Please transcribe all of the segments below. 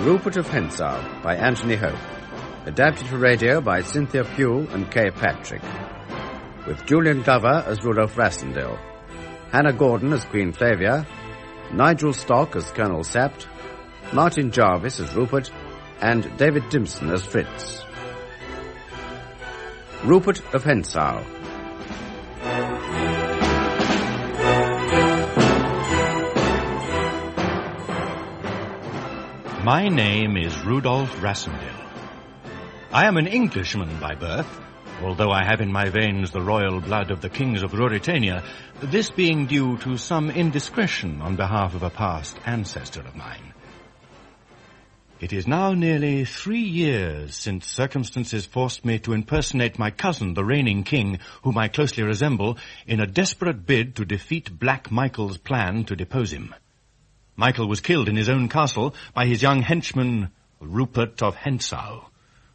Rupert of Hentzau by Anthony Hope. Adapted for radio by Cynthia Pugh and Kay Patrick. With Julian Glover as Rudolph Rassendyll, Hannah Gordon as Queen Flavia, Nigel Stock as Colonel Sapt, Martin Jarvis as Rupert, and David Timpson as Fritz. Rupert of Hentzau. My name is Rudolph Rassendyll. I am an Englishman by birth, although I have in my veins the royal blood of the kings of Ruritania, this being due to some indiscretion on behalf of a past ancestor of mine. It is now nearly 3 years since circumstances forced me to impersonate my cousin, the reigning king, whom I closely resemble, in a desperate bid to defeat Black Michael's plan to depose him. Michael was killed in his own castle by his young henchman, Rupert of Hentzau,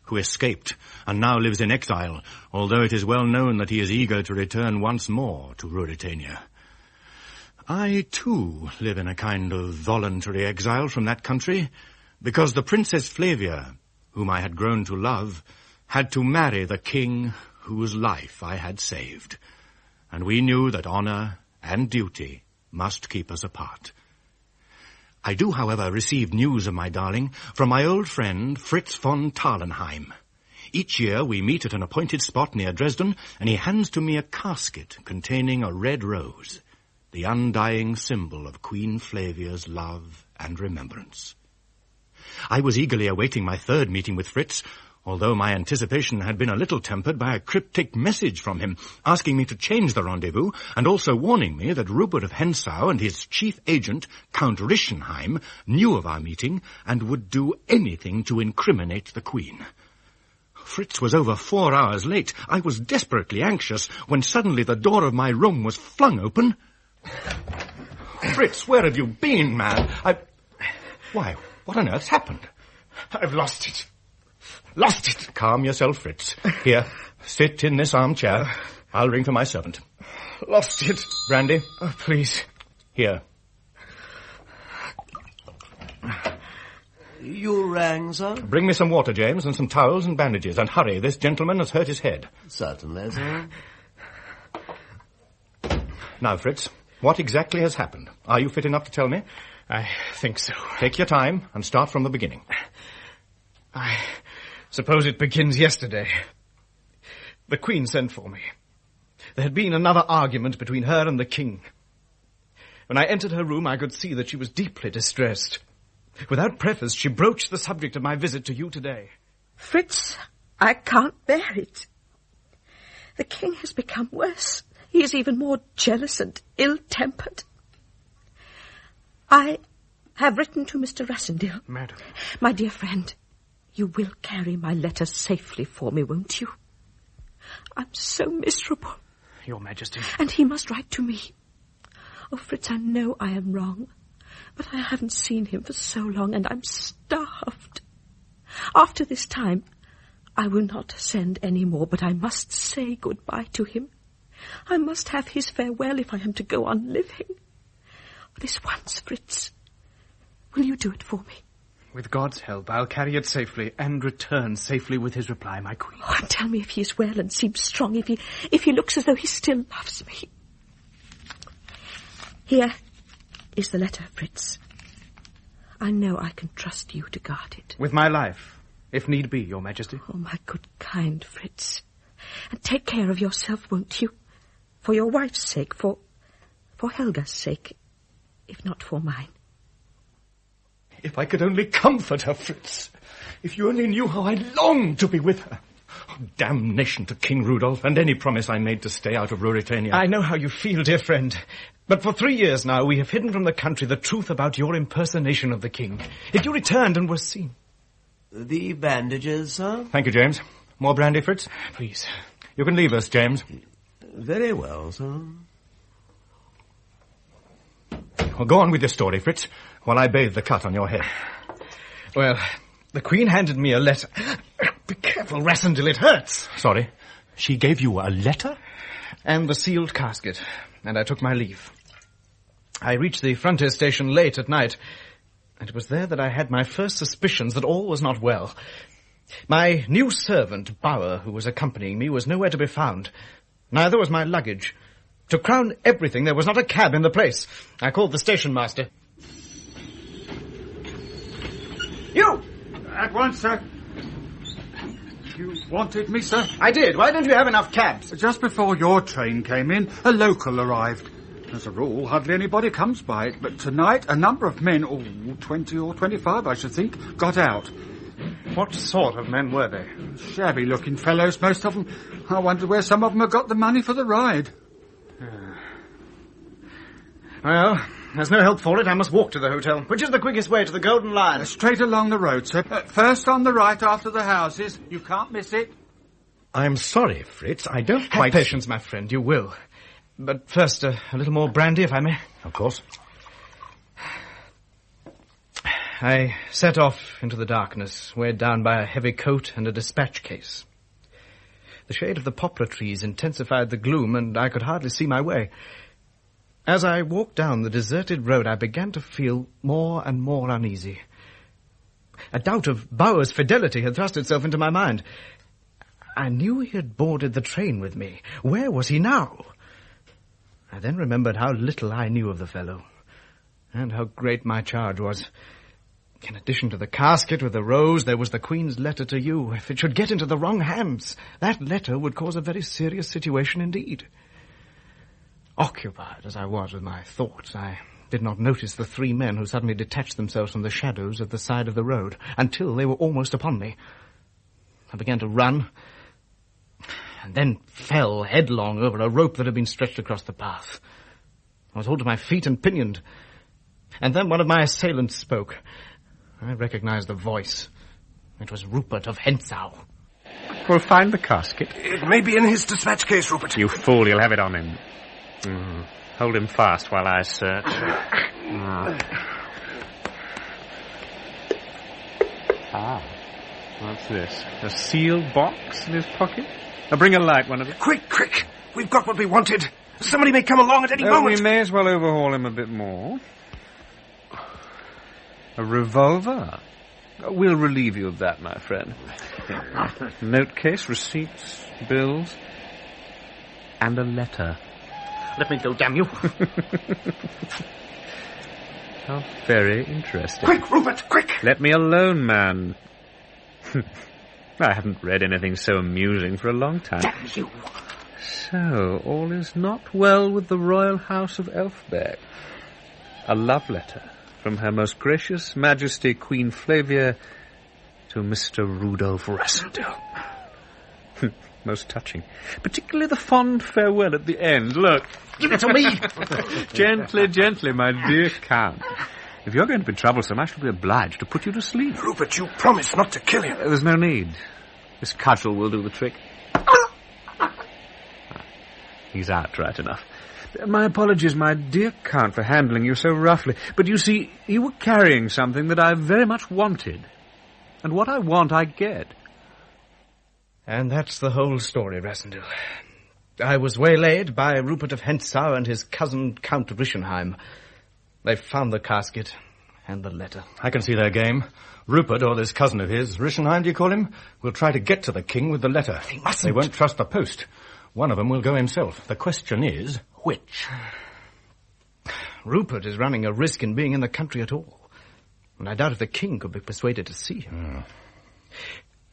who escaped and now lives in exile, although it is well known that he is eager to return once more to Ruritania. I, too, live in a kind of voluntary exile from that country, because the Princess Flavia, whom I had grown to love, had to marry the king whose life I had saved, and we knew that honor and duty must keep us apart. I do, however, receive news of my darling from my old friend Fritz von Tarlenheim. Each year we meet at an appointed spot near Dresden, and he hands to me a casket containing a red rose, the undying symbol of Queen Flavia's love and remembrance. I was eagerly awaiting my third meeting with Fritz, although my anticipation had been a little tempered by a cryptic message from him, asking me to change the rendezvous, and also warning me that Rupert of Hentzau and his chief agent, Count Rischenheim, knew of our meeting and would do anything to incriminate the Queen. Fritz was over 4 hours late. I was desperately anxious when suddenly the door of my room was flung open. Fritz, where have you been, man? Why, what on earth's happened? I've lost it. Lost it. Calm yourself, Fritz. Here, sit in this armchair. I'll ring for my servant. Lost it. Brandy? Oh, please. Here. You rang, sir? Bring me some water, James, and some towels and bandages, and hurry. This gentleman has hurt his head. Certainly, sir. Now, Fritz, what exactly has happened? Are you fit enough to tell me? I think so. Take your time and start from the beginning. I suppose it begins yesterday. The Queen sent for me. There had been another argument between her and the King. When I entered her room, I could see that she was deeply distressed. Without preface, she broached the subject of my visit to you today. Fritz, I can't bear it. The King has become worse. He is even more jealous and ill-tempered. I have written to Mr. Rassendyll. Madam. My dear friend, you will carry my letter safely for me, won't you? I'm so miserable. Your Majesty. And he must write to me. Oh, Fritz, I know I am wrong, but I haven't seen him for so long, and I'm starved. After this time, I will not send any more, but I must say goodbye to him. I must have his farewell if I am to go on living. This once, Fritz, will you do it for me? With God's help, I'll carry it safely and return safely with his reply, my Queen. Oh, and tell me if he is well and seems strong, if he looks as though he still loves me. Here is the letter, Fritz. I know I can trust you to guard it. With my life, if need be, Your Majesty. Oh, my good, kind Fritz. And take care of yourself, won't you? For your wife's sake, for Helga's sake, if not for mine. If I could only comfort her, Fritz. If you only knew how I long to be with her. Oh, damnation to King Rudolph and any promise I made to stay out of Ruritania. I know how you feel, dear friend. But for 3 years now, we have hidden from the country the truth about your impersonation of the king. Yet you returned and were seen. The bandages, sir? Thank you, James. More brandy, Fritz? Please. You can leave us, James. Very well, sir. Well, go on with your story, Fritz, while I bathe the cut on your head. Well, the Queen handed me a letter. Be careful, Rassendyll, it hurts. Sorry. She gave you a letter? And the sealed casket, and I took my leave. I reached the frontier station late at night. And it was there that I had my first suspicions that all was not well. My new servant, Bauer, who was accompanying me, was nowhere to be found. Neither was my luggage. To crown everything, there was not a cab in the place. I called the station master. You! At once, sir. You wanted me, sir? I did. Why don't you have enough cabs? Just before your train came in, a local arrived. As a rule, hardly anybody comes by it, but tonight a number of men, 20 or 25, I should think, got out. What sort of men were they? Shabby-looking fellows, most of them. I wondered where some of them had got the money for the ride. Well, there's no help for it. I must walk to the hotel. Which is the quickest way to the Golden Lion? Straight along the road, sir. First on the right after the houses. You can't miss it. I'm sorry, Fritz. I don't Have quite... patience, my friend. You will. But first, a little more brandy, if I may. Of course. I set off into the darkness, weighed down by a heavy coat and a dispatch case. The shade of the poplar trees intensified the gloom, and I could hardly see my way. As I walked down the deserted road, I began to feel more and more uneasy. A doubt of Bauer's fidelity had thrust itself into my mind. I knew he had boarded the train with me. Where was he now? I then remembered how little I knew of the fellow, and how great my charge was. In addition to the casket with the rose, there was the Queen's letter to you. If it should get into the wrong hands, that letter would cause a very serious situation indeed. Occupied as I was with my thoughts, I did not notice the three men who suddenly detached themselves from the shadows at the side of the road, until they were almost upon me. I began to run, and then fell headlong over a rope that had been stretched across the path. I was hauled to my feet and pinioned, and then one of my assailants spoke. I recognized the voice. It was Rupert of Hentzau. We'll find the casket. It may be in his dispatch case, Rupert. You fool, you'll have it on him. Hold him fast while I search. What's this? A sealed box in his pocket? Now bring a light, one of you. Quick! We've got what we wanted. Somebody may come along at any moment. We may as well overhaul him a bit more. A revolver? We'll relieve you of that, my friend. Note case, receipts, bills, and a letter. Let me go, damn you. How very interesting. Quick, Rupert, quick! Let me alone, man. I haven't read anything so amusing for a long time. Damn you! So, all is not well with the royal house of Elfberg. A love letter from Her Most Gracious Majesty Queen Flavia to Mr. Rudolf Rassendyll. Most touching. Particularly the fond farewell at the end. Look. Give it to me! Gently, my dear Count. If you're going to be troublesome, I shall be obliged to put you to sleep. Rupert, you promised not to kill him. There's no need. This cudgel will do the trick. He's out right enough. My apologies, my dear Count, for handling you so roughly. But you see, you were carrying something that I very much wanted. And what I want, I get. And that's the whole story, Rassendyll. I was waylaid by Rupert of Hentzau and his cousin Count Rischenheim. They found the casket and the letter. I can see their game. Rupert, or this cousin of his, Rischenheim, do you call him, will try to get to the king with the letter. They mustn't. They won't trust the post. One of them will go himself. The question is, which? Rupert is running a risk in being in the country at all. And I doubt if the king could be persuaded to see him.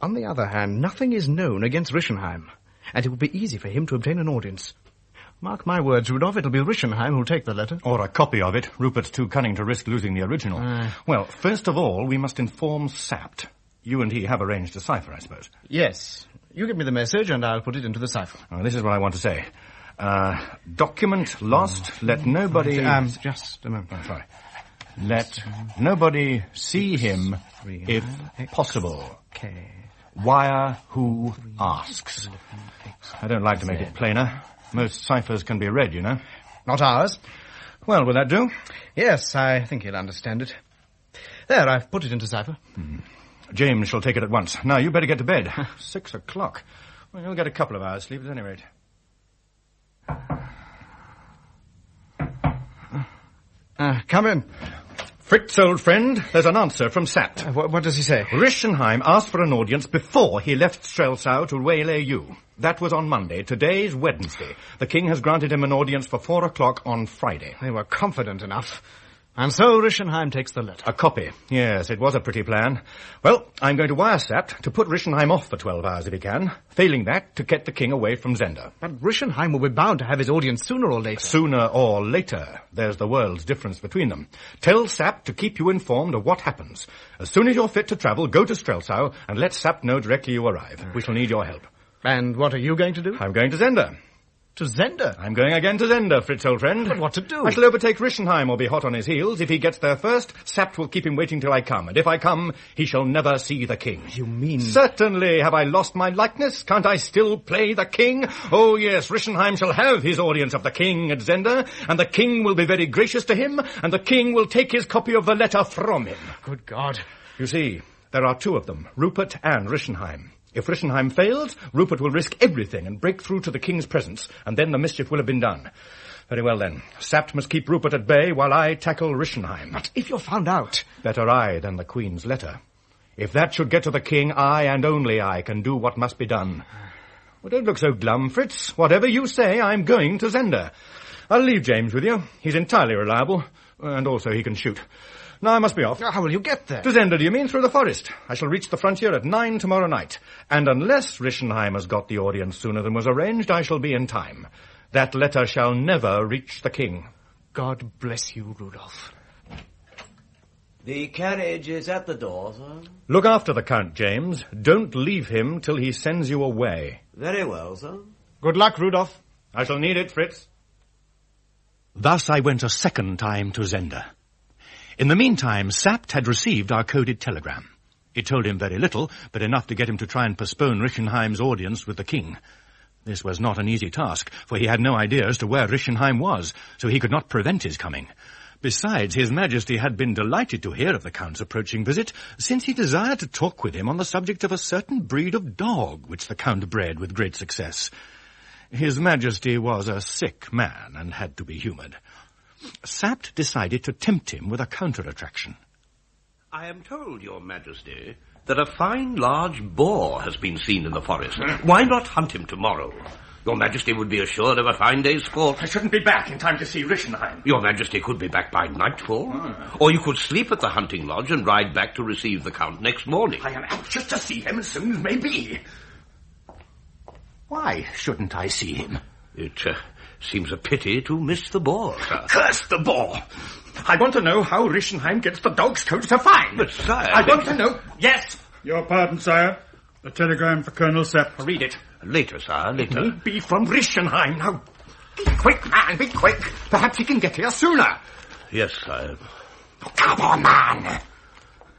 On the other hand, nothing is known against Rischenheim, and it will be easy for him to obtain an audience. Mark my words, Rudolph, it'll be Rischenheim who'll take the letter. Or a copy of it. Rupert's too cunning to risk losing the original. Well, first of all, we must inform Sapt. You and he have arranged a cipher, I suppose. Yes. You give me the message, and I'll put it into the cipher. This is what I want to say. Document lost. Let nobody... Just a moment. Oh, sorry. Let nobody see him, if possible. Wire who asks. I don't like to make it plainer. Most ciphers can be read, you know. Not ours. Well, will that do? Yes, I think he'll understand it. There, I've put it into cipher. James shall take it at once. Now, you better get to bed. 6 o'clock. Well, you'll get a couple of hours sleep at any rate. Come in. Fritz, old friend, there's an answer from Sapt. What does he say? Rischenheim asked for an audience before he left Strelsau to waylay you. That was on Monday. Today's Wednesday. The king has granted him an audience for 4 o'clock on Friday. They were confident enough. And so Rischenheim takes the letter. A copy. Yes, it was a pretty plan. Well, I'm going to wire Sapt to put Rischenheim off for 12 hours if he can. Failing that, to get the king away from Zenda. But Rischenheim will be bound to have his audience sooner or later. Sooner or later. There's the world's difference between them. Tell Sapt to keep you informed of what happens. As soon as you're fit to travel, go to Strelsau and let Sapt know directly you arrive. We shall need your help. And what are you going to do? I'm going to Zenda. To Zenda? I'm going again to Zenda, Fritz, old friend. But what to do? I shall overtake Rischenheim or be hot on his heels. If he gets there first, Sapt will keep him waiting till I come. And if I come, he shall never see the king. You mean... Certainly. Have I lost my likeness? Can't I still play the king? Oh, yes, Rischenheim shall have his audience of the king at Zenda, and the king will be very gracious to him, and the king will take his copy of the letter from him. Good God. You see, there are 2 of them, Rupert and Rischenheim. If Rischenheim fails, Rupert will risk everything and break through to the king's presence, and then the mischief will have been done. Very well, then. Sapt must keep Rupert at bay while I tackle Rischenheim. But if you're found out... Better I than the queen's letter. If that should get to the king, I and only I can do what must be done. Well, don't look so glum, Fritz. Whatever you say, I'm going to Zenda. I'll leave James with you. He's entirely reliable, and also he can shoot. Now I must be off. How will you get there? To Zenda, do you mean? Through the forest. I shall reach the frontier at 9 tomorrow night. And unless Rischenheim has got the audience sooner than was arranged, I shall be in time. That letter shall never reach the king. God bless you, Rudolph. The carriage is at the door, sir. Look after the Count, James. Don't leave him till he sends you away. Very well, sir. Good luck, Rudolph. I shall need it, Fritz. Thus I went a second time to Zenda. In the meantime, Sapt had received our coded telegram. It told him very little, but enough to get him to try and postpone Rischenheim's audience with the king. This was not an easy task, for he had no idea as to where Rischenheim was, so he could not prevent his coming. Besides, His Majesty had been delighted to hear of the Count's approaching visit, since he desired to talk with him on the subject of a certain breed of dog which the Count bred with great success. His Majesty was a sick man and had to be humoured. Sapt decided to tempt him with a counter-attraction. I am told, Your Majesty, that a fine large boar has been seen in the forest. Why not hunt him tomorrow? Your Majesty would be assured of a fine day's sport. I shouldn't be back in time to see Rischenheim. Your Majesty could be back by nightfall. Or you could sleep at the hunting lodge and ride back to receive the Count next morning. I am anxious to see him as soon as may be. Why shouldn't I see him? It seems a pity to miss the boar, sir. Curse the boar! I want to know how Rischenheim gets the dog's coat to find. But, sire... I want to know... Yes! Your pardon, sire. A telegram for Colonel Sept. Read it. Later, sire, later. It may be from Rischenheim. Now, be quick, man, be quick. Perhaps he can get here sooner. Yes, sire. Oh, come on, man.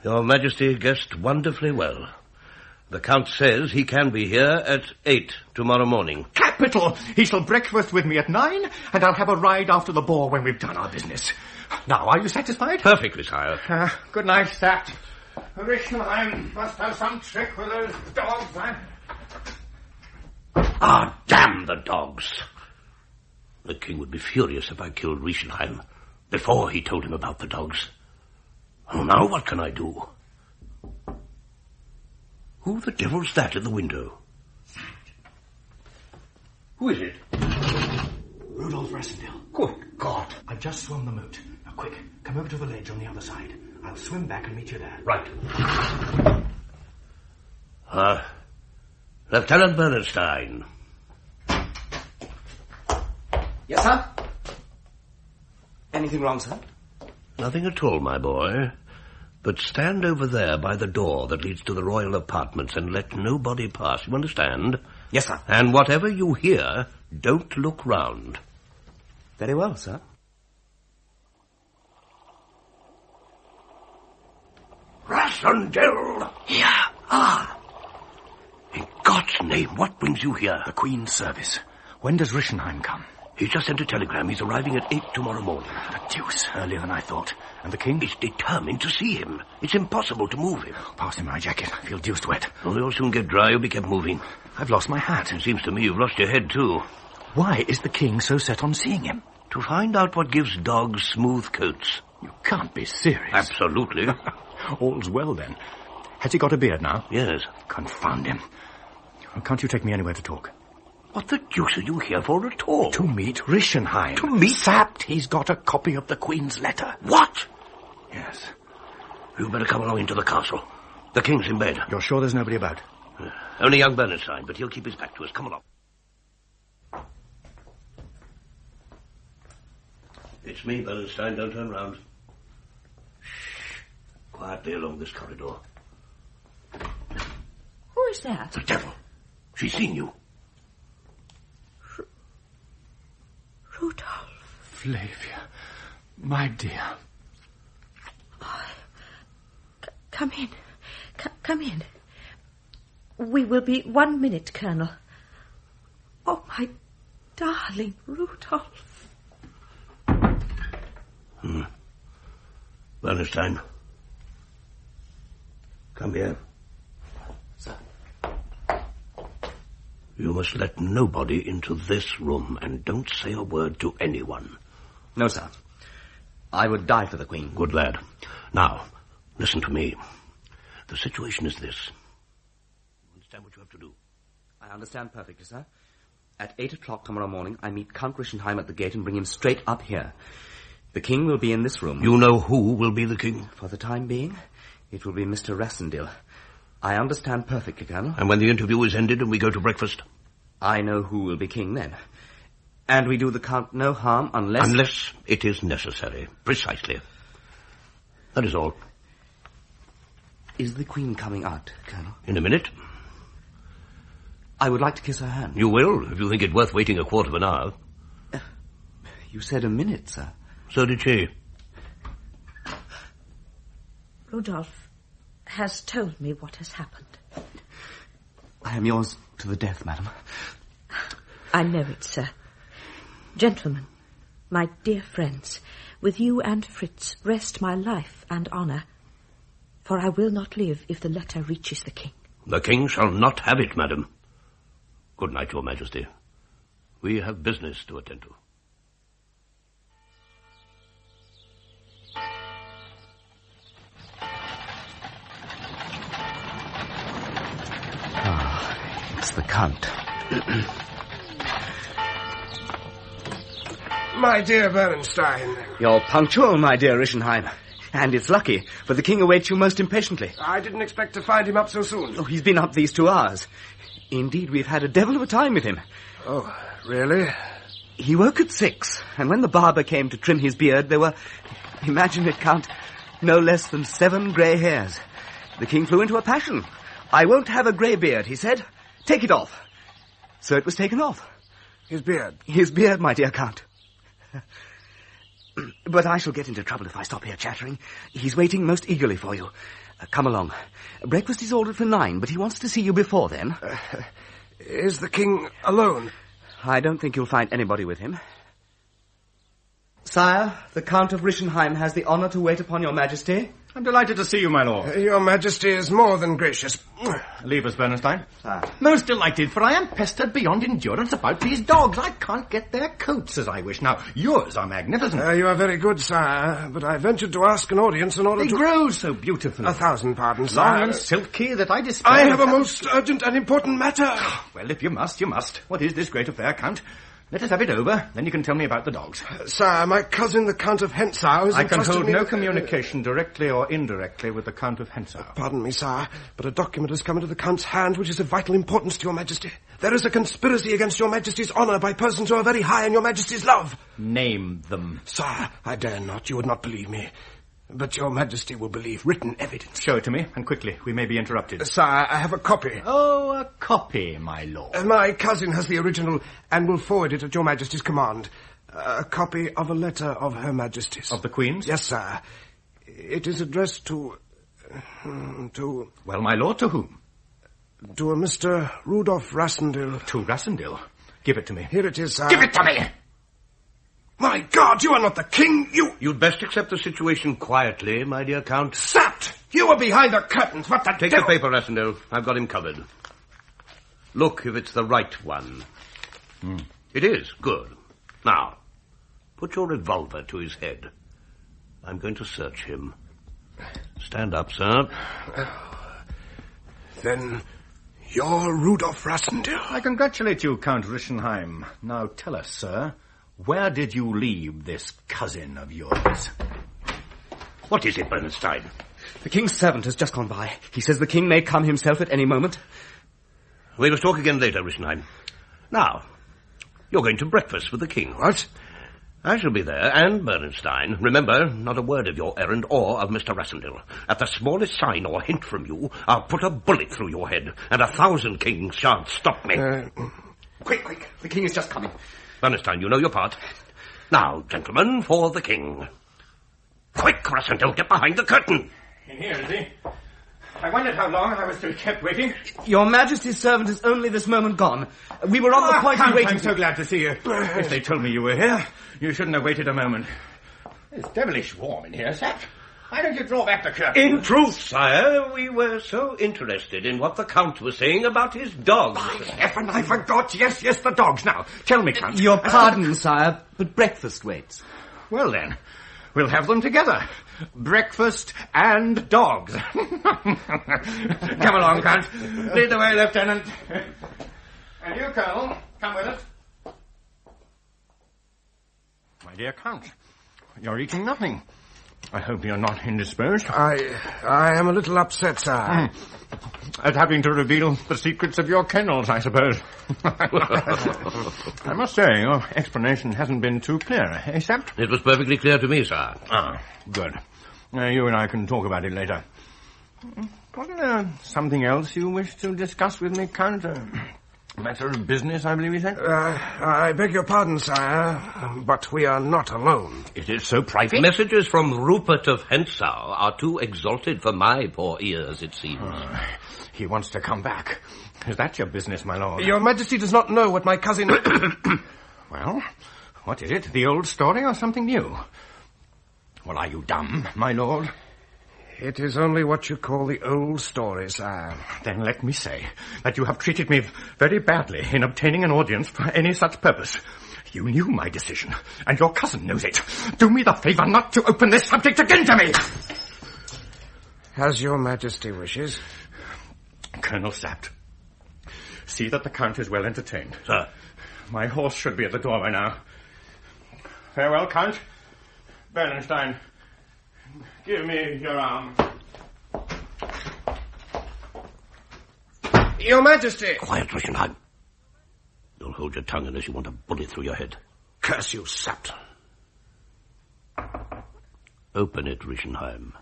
Your Majesty guessed wonderfully well. The Count says he can be here at 8 tomorrow morning. Capital! He shall breakfast with me at 9, and I'll have a ride after the boar when we've done our business. Now, are you satisfied? Perfectly, sire. Good night, Sapt. Rischenheim must have some trick with those dogs, Ah, damn the dogs. The king would be furious if I killed Rischenheim before he told him about the dogs. Oh, now what can I do? Who the devil's that in the window? Who is it? Rudolph Rassendyll. Good God. I've just swum the moat. Now, quick, come over to the ledge on the other side. I'll swim back and meet you there. Right. Lieutenant Bernstein. Yes, sir? Anything wrong, sir? Nothing at all, my boy. But stand over there by the door that leads to the royal apartments and let nobody pass. You understand? Yes, sir. And whatever you hear, don't look round. Very well, sir. Rassendyll! Here. In God's name, what brings you here? The Queen's service. When does Rischenheim come? He just sent a telegram. He's arriving at 8 tomorrow morning. The deuce, earlier than I thought. And the King? Is determined to see him. It's impossible to move him. Pass him my jacket. I feel deuced wet. Oh, you'll soon get dry. You'll be kept moving. I've lost my hat. It seems to me you've lost your head, too. Why is the King so set on seeing him? To find out what gives dogs smooth coats. You can't be serious. Absolutely. All's well, then. Has he got a beard now? Yes. Confound him. Well, can't you take me anywhere to talk? What the deuce are you here for at all? To meet Rischenheim. To meet? Sapped, he's got a copy of the Queen's letter. What? Yes. You better come along into the castle. The King's in bed. You're sure there's nobody about? Only young Bernstein, but he'll keep his back to us. Come along. It's me, Bernstein. Don't turn round. Shh. Quietly along this corridor. Who is that? The devil. She's seen you. Rudolph. Flavia, my dear. Oh, come in. Come in. We will be 1 minute, Colonel. Oh, my darling Rudolph. Bernstein. Come here. Sir. You must let nobody into this room, and don't say a word to anyone. No, sir. I would die for the Queen. Good lad. Now, listen to me. The situation is this. You understand what you have to do? I understand perfectly, sir. At 8 o'clock tomorrow morning, I meet Count Rischenheim at the gate and bring him straight up here. The King will be in this room. You know who will be the King? For the time being, it will be Mr. Rassendyll. I understand perfectly, Colonel. And when the interview is ended and we go to breakfast? I know who will be King then. And we do the Count no harm unless... Unless it is necessary. Precisely. That is all. Is the Queen coming out, Colonel? In a minute. I would like to kiss her hand. You will, if you think it worth waiting a quarter of an hour. You said a minute, sir. So did she. Rudolph has told me what has happened. I am yours to the death, madam. I know it, sir. Gentlemen, my dear friends, with you and Fritz rest my life and honour, for I will not live if the letter reaches the King. The King shall not have it, madam. Good night, Your Majesty. We have business to attend to. It's the Count. My dear Bernstein. You're punctual, my dear Rischenheim. And it's lucky, for the King awaits you most impatiently. I didn't expect to find him up so soon. Oh, he's been up these 2 hours. Indeed, we've had a devil of a time with him. Oh, really? He woke at 6, and when the barber came to trim his beard, there were, imagine it, Count, no less than 7 grey hairs. The King flew into a passion. I won't have a grey beard, he said. Take it off. So it was taken off. His beard? His beard, my dear Count. But I shall get into trouble if I stop here chattering. He's waiting most eagerly for you. Come along. Breakfast is ordered for 9, but he wants to see you before then. Is the King alone? I don't think you'll find anybody with him. Sire, the Count of Rischenheim has the honour to wait upon your Majesty. I'm delighted to see you, my lord. Your Majesty is more than gracious. Leave us, Bernstein. Sire. Most delighted, for I am pestered beyond endurance about these dogs. I can't get their coats as I wish. Now, yours are magnificent. You are very good, sire, but I ventured to ask an audience in order They to... grow so beautifully. 1,000 pardons, Long sire. and silky that I despair. I have a most urgent and important matter. Well, if you must, you must. What is this great affair, Count? Let us have it over, then you can tell me about the dogs. Sire, my cousin, the Count of Hentzau, has I can entrusted hold me no with- communication, directly or indirectly, with the Count of Hentzau. Pardon me, sire, but a document has come into the Count's hand which is of vital importance to your Majesty. There is a conspiracy against your Majesty's honour by persons who are very high in your Majesty's love. Name them. Sire, I dare not. You would not believe me. But your Majesty will believe written evidence. Show it to me, and quickly. We may be interrupted. Sire, I have a copy. Oh, a copy, my lord. My cousin has the original and will forward it at your Majesty's command. A copy of a letter of Her Majesty's. Of the Queen's? Yes, sir. It is addressed to... Well, my lord, to whom? To a Mr. Rudolph Rassendyll. To Rassendyll. Give it to me. Here it is, sir. Give it to me! My God, you are not the king, you... You'd best accept the situation quietly, my dear Count. Sapped! You are behind the curtains. What the Take devil... the paper, Rassendyll. I've got him covered. Look if it's the right one. It is. Good. Now, put your revolver to his head. I'm going to search him. Stand up, sir. Then you're Rudolf Rassendyll. I congratulate you, Count Rischenheim. Now tell us, sir, where did you leave this cousin of yours? What is it, Bernstein? The king's servant has just gone by. He says the king may come himself at any moment. We must talk again later, Rischenheim. Now, you're going to breakfast with the king. What? I shall be there, and Bernstein. Remember, not a word of your errand or of Mr. Rassendyll. At the smallest sign or hint from you, I'll put a bullet through your head, and 1,000 kings shan't stop me. Quick, the king is just coming. Bernstein, you know your part. Now, gentlemen, for the king. Quick, Rassendyll, get behind the curtain. In here, is he? I wondered how long I was to be kept waiting. Your Majesty's servant is only this moment gone. We were on the point of waiting. I'm so glad to see you. If they told me you were here, you shouldn't have waited a moment. It's devilish warm in here, Sap. Why don't you draw back the curtain? In truth, sire, we were so interested in what the Count was saying about his dogs. By heaven, I forgot. Yes, the dogs. Now, tell me, Count. Your pardon, sire, but breakfast waits. Well, then, we'll have them together. Breakfast and dogs. Come along, Count. Lead the way, Lieutenant. And you, Colonel, come with us. My dear Count, you're eating nothing. I hope you're not indisposed. I am a little upset, sir. At having to reveal the secrets of your kennels, I suppose. I must say, your explanation hasn't been too clear, eh, Sapt? It was perfectly clear to me, sir. Ah, good. You and I can talk about it later. Wasn't there something else you wish to discuss with me, Count? A matter of business, I believe you said? I beg your pardon, sire, but we are not alone. It is so private? Messages from Rupert of Hentzau are too exalted for my poor ears, it seems. He wants to come back. Is that your business, my lord? Your Majesty does not know what my cousin... Well, what is it? The old story or something new? Well, are you dumb, my lord? It is only what you call the old story, sire. Then let me say that you have treated me very badly in obtaining an audience for any such purpose. You knew my decision, and your cousin knows it. Do me the favour not to open this subject again to me! As your Majesty wishes. Colonel Sapt, see that the Count is well entertained. Sir. My horse should be at the door by now. Farewell, Count. Bernstein, give me your arm. Your Majesty! Quiet, Rischenheim. Don't hold your tongue unless you want a bullet through your head. Curse you, Sapt. Open it, Rischenheim.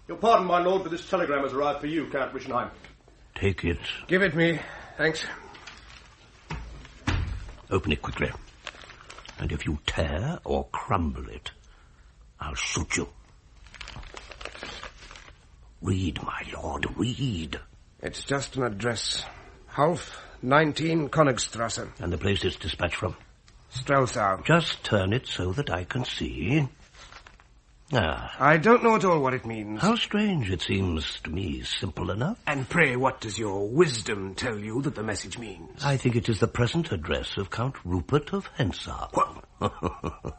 Your pardon, my lord, but this telegram has arrived for you, Count Rischenheim. Take it. Give it me. Thanks. Open it quickly. And if you tear or crumble it, I'll shoot you. Read, my lord, read. It's just an address. Half 19 Königstrasse. And the place it's dispatched from? Strelsau. Just turn it so that I can see. Ah. I don't know at all what it means. How strange. It seems to me simple enough. And pray, what does your wisdom tell you that the message means? I think it is the present address of Count Rupert of Hentzau. What?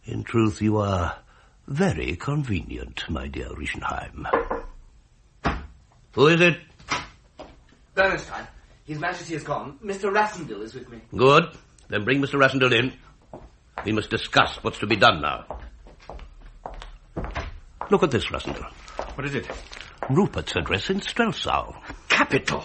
In truth, you are very convenient, my dear Rischenheim. Who is it? Bernstein. His Majesty is gone. Mr. Rassendyll is with me. Good. Then bring Mr. Rassendyll in. We must discuss what's to be done now. Look at this, Rassendyll. What is it? Rupert's address in Strelsau. Capital.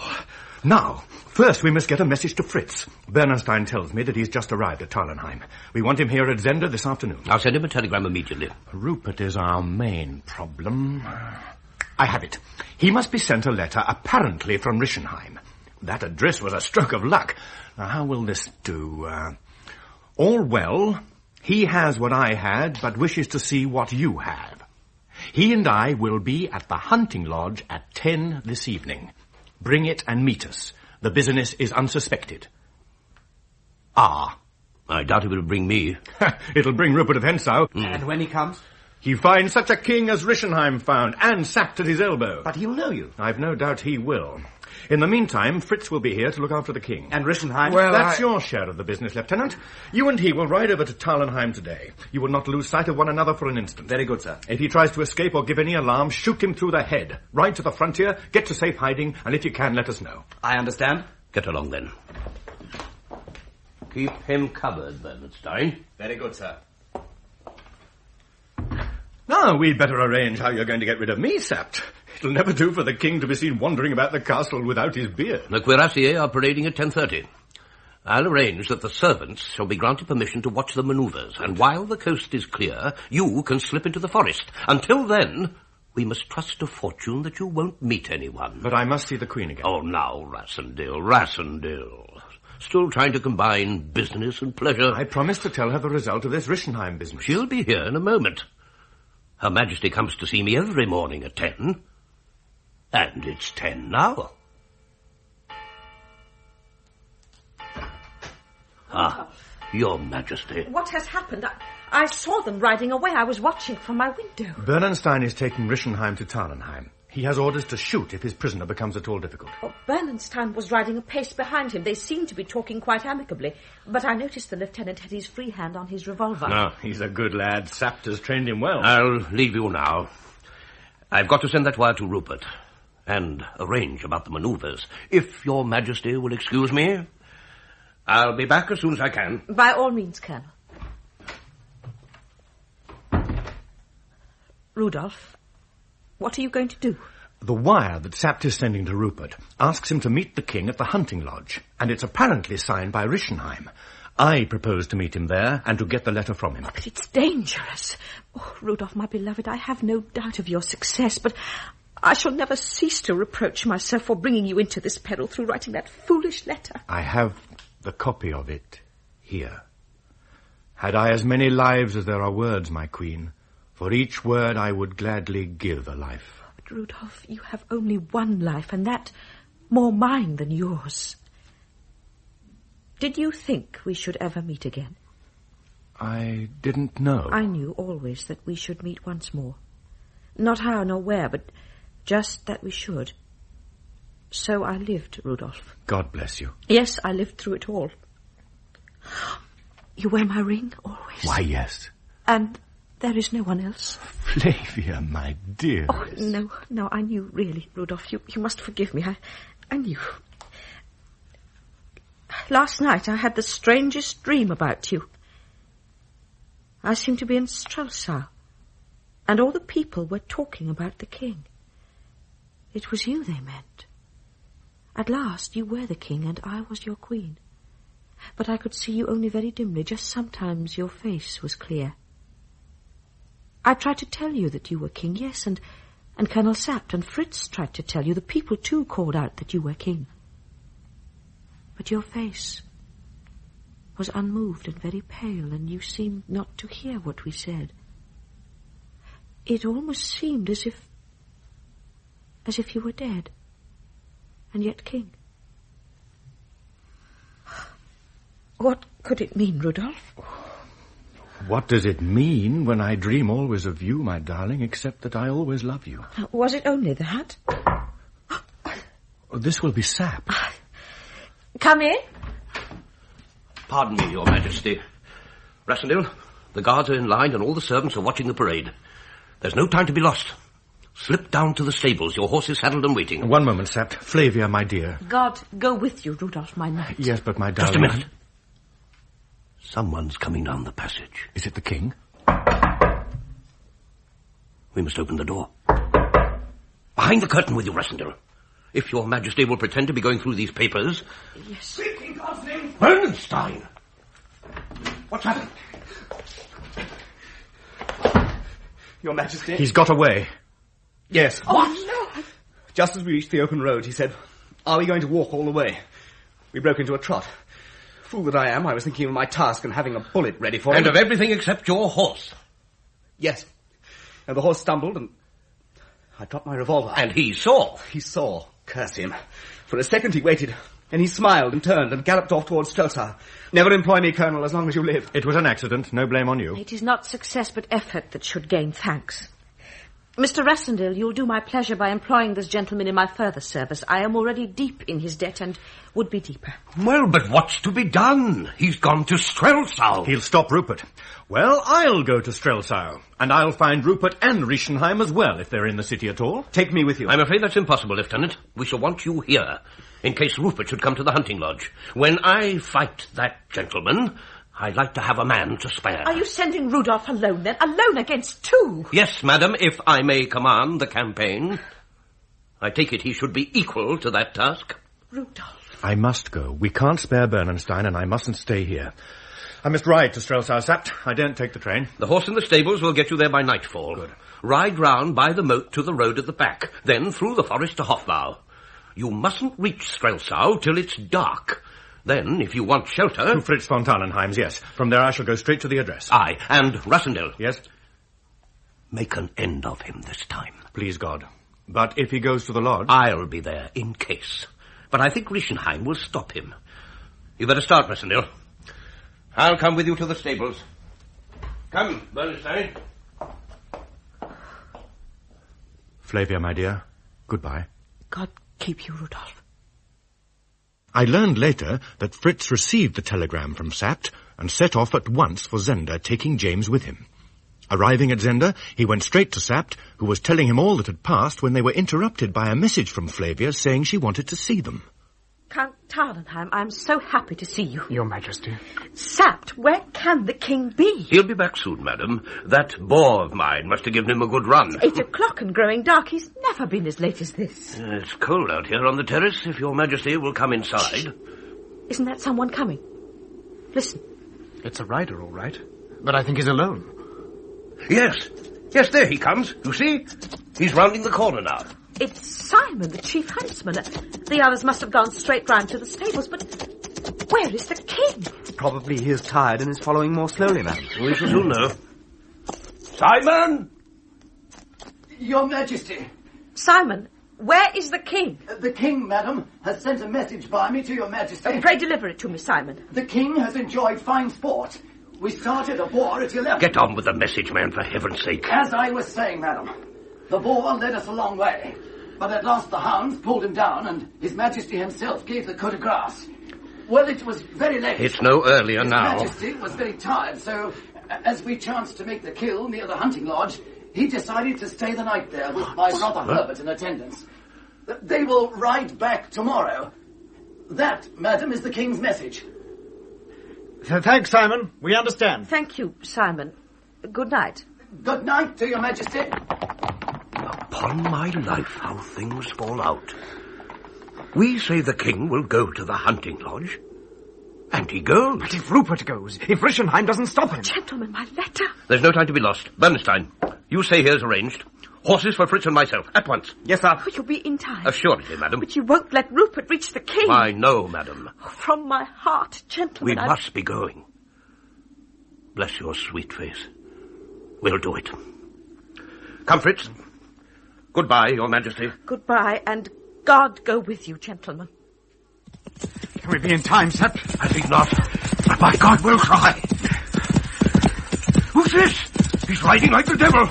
Now, first we must get a message to Fritz. Bernstein tells me that he's just arrived at Tarlenheim. We want him here at Zenda this afternoon. I'll send him a telegram immediately. Rupert is our main problem. I have it. He must be sent a letter, apparently from Rischenheim. That address was a stroke of luck. Now, how will this do? All well, he has what I had, but wishes to see what you have. He and I will be at the hunting lodge at 10 this evening. Bring it and meet us. The business is unsuspected. Ah. I doubt it will bring me. It'll bring Rupert of Hentzau. And when he comes? He finds such a king as Rischenheim found, and sacked at his elbow. But he'll know you. I've no doubt he will. In the meantime, Fritz will be here to look after the king. And Rischenheim? Well, that's your share of the business, Lieutenant. You and he will ride over to Tarlenheim today. You will not lose sight of one another for an instant. Very good, sir. If he tries to escape or give any alarm, shoot him through the head. Ride to the frontier, get to safe hiding, and if you can, let us know. I understand. Get along, then. Keep him covered, Bernstein. Very good, sir. Now, we'd better arrange how you're going to get rid of me, Sapt. It'll never do for the king to be seen wandering about the castle without his beard. The cuirassiers are parading at 10:30. I'll arrange that the servants shall be granted permission to watch the manoeuvres, and while the coast is clear, you can slip into the forest. Until then, we must trust to fortune that you won't meet anyone. But I must see the Queen again. Oh, now, Rassendil. Still trying to combine business and pleasure. I promised to tell her the result of this Rischenheim business. She'll be here in a moment. Her Majesty comes to see me every morning at 10. And it's 10 now. Ah, Your Majesty. What has happened? I saw them riding away. I was watching from my window. Bernstein is taking Rischenheim to Tarlenheim. He has orders to shoot if his prisoner becomes at all difficult. Oh, Bernstein was riding a pace behind him. They seemed to be talking quite amicably, but I noticed the lieutenant had his free hand on his revolver. No, he's a good lad. Sapt has trained him well. I'll leave you now. I've got to send that wire to Rupert and arrange about the manoeuvres. If Your Majesty will excuse me, I'll be back as soon as I can. By all means, Colonel. Rudolph, what are you going to do? The wire that Sapt is sending to Rupert asks him to meet the king at the hunting lodge, and it's apparently signed by Rischenheim. I propose to meet him there and to get the letter from him. Oh, but it's dangerous. Oh, Rudolph, my beloved, I have no doubt of your success, but I shall never cease to reproach myself for bringing you into this peril through writing that foolish letter. I have the copy of it here. Had I as many lives as there are words, my queen, for each word I would gladly give a life. But, Rudolph, you have only one life, and that more mine than yours. Did you think we should ever meet again? I didn't know. I knew always that we should meet once more. Not how nor where, but just that we should. So I lived, Rudolph. God bless you. Yes, I lived through it all. You wear my ring always? Why, yes. And there is no one else? Flavia, my dear. Oh, no, I knew, really, Rudolph. You must forgive me. I knew. Last night I had the strangest dream about you. I seemed to be in Strelsau, and all the people were talking about the king. It was you they meant. At last you were the king, and I was your queen. But I could see you only very dimly, just sometimes your face was clear. I tried to tell you that you were king, yes, and Colonel Sapt and Fritz tried to tell you. The people, too, called out that you were king. But your face was unmoved and very pale, and you seemed not to hear what we said. It almost seemed as if you were dead, and yet king. What could it mean, Rudolph? What does it mean when I dream always of you, my darling, except that I always love you? Was it only that? This will be Sapt. Come in. Pardon me, Your Majesty. Rassendil, the guards are in line and all the servants are watching the parade. There's no time to be lost. Slip down to the stables. Your horse is saddled and waiting. One moment, Sapt. Flavia, my dear. God go with you, Rudolph, my knight. Yes, but my darling... Just a minute. Someone's coming down the passage. Is it the king? We must open the door. Behind the curtain with you, Rassendil. If Your Majesty will pretend to be going through these papers... Yes. Speaking, God's name! Bernstein! What's happened? Your Majesty? He's got away. Yes. Oh, no! Just as we reached the open road, he said, "Are we going to walk all the way?" We broke into a trot. Fool that I am, I was thinking of my task and having a bullet ready for him. And of everything except your horse. Yes. And the horse stumbled, and I dropped my revolver. And he saw. He saw. Curse him. For a second he waited, and he smiled and turned and galloped off towards Strelsau. Never employ me, Colonel, as long as you live. It was an accident. No blame on you. It is not success but effort that should gain thanks. Mr. Rassendil, you'll do my pleasure by employing this gentleman in my further service. I am already deep in his debt and would be deeper. Well, but what's to be done? He's gone to Strelsau. He'll stop Rupert. Well, I'll go to Strelsau, and I'll find Rupert and Reichenheim as well, if they're in the city at all. Take me with you. I'm afraid that's impossible, Lieutenant. We shall want you here, in case Rupert should come to the hunting lodge. When I fight that gentleman, I'd like to have a man to spare. Are you sending Rudolph alone, then? Alone against two? Yes, madam, if I may command the campaign. I take it he should be equal to that task. Rudolph. I must go. We can't spare Bernenstein, and I mustn't stay here. I must ride to Strelsau, Sapt. I daren't take the train. The horse in the stables will get you there by nightfall. Good. Ride round by the moat to the road at the back, then through the forest to Hofbau. You mustn't reach Strelsau till it's dark. Then, if you want shelter... To Fritz von Tannenheim's, yes. From there I shall go straight to the address. Aye, and Rassendil. Yes? Make an end of him this time. Please, God. But if he goes to the lodge... I'll be there, in case. But I think Reichenheim will stop him. You better start, Rassendil. I'll come with you to the stables. Come, Bernstein. Flavia, my dear, goodbye. God keep you, Rudolph. I learned later that Fritz received the telegram from Sapt and set off at once for Zenda, taking James with him. Arriving at Zenda, he went straight to Sapt, who was telling him all that had passed when they were interrupted by a message from Flavia saying she wanted to see them. Count Tarlenheim, I'm so happy to see you. Your Majesty. Sapt, where can the king be? He'll be back soon, madam. That boar of mine must have given him a good run. It's 8 o'clock and growing dark. He's never been as late as this. It's cold out here on the terrace, if your Majesty will come inside. Isn't that someone coming? Listen. It's a rider, all right. But I think he's alone. Yes, there he comes. You see? He's rounding the corner now. It's Simon, the chief huntsman. The others must have gone straight round to the stables, but where is the king? Probably he is tired and is following more slowly, madam. We shall soon know. Simon! Your Majesty. Simon, where is the king? The king, madam, has sent a message by me to your Majesty. Pray deliver it to me, Simon. The king has enjoyed fine sport. We started a boar at 11. Get on with the message, man, for heaven's sake. As I was saying, madam, the boar led us a long way. But at last the hounds pulled him down, and His Majesty himself gave the coup de grace. Well, it was very late. It's no earlier now. His Majesty was very tired, so as we chanced to make the kill near the hunting lodge, he decided to stay the night there with my brother Herbert in attendance. They will ride back tomorrow. That, madam, is the king's message. Thanks, Simon. We understand. Thank you, Simon. Good night. Good night to your Majesty. Upon my life, how things fall out. We say the king will go to the hunting lodge, and he goes. But if Rupert goes, if Reichenheim doesn't stop him... Gentlemen, my letter. There's no time to be lost. Bernstein, you stay here as arranged. Horses for Fritz and myself, at once. Yes, sir. Oh, you'll be in time. Assuredly, madam. But you won't let Rupert reach the king. I know, madam. Oh, from my heart, gentlemen, We must be going. Bless your sweet face. We'll do it. Come, Fritz. Goodbye, your Majesty. Goodbye, and God go with you, gentlemen. Can we be in time, Sepp? I think not. But by God, we'll try. Who's this? He's riding like the devil.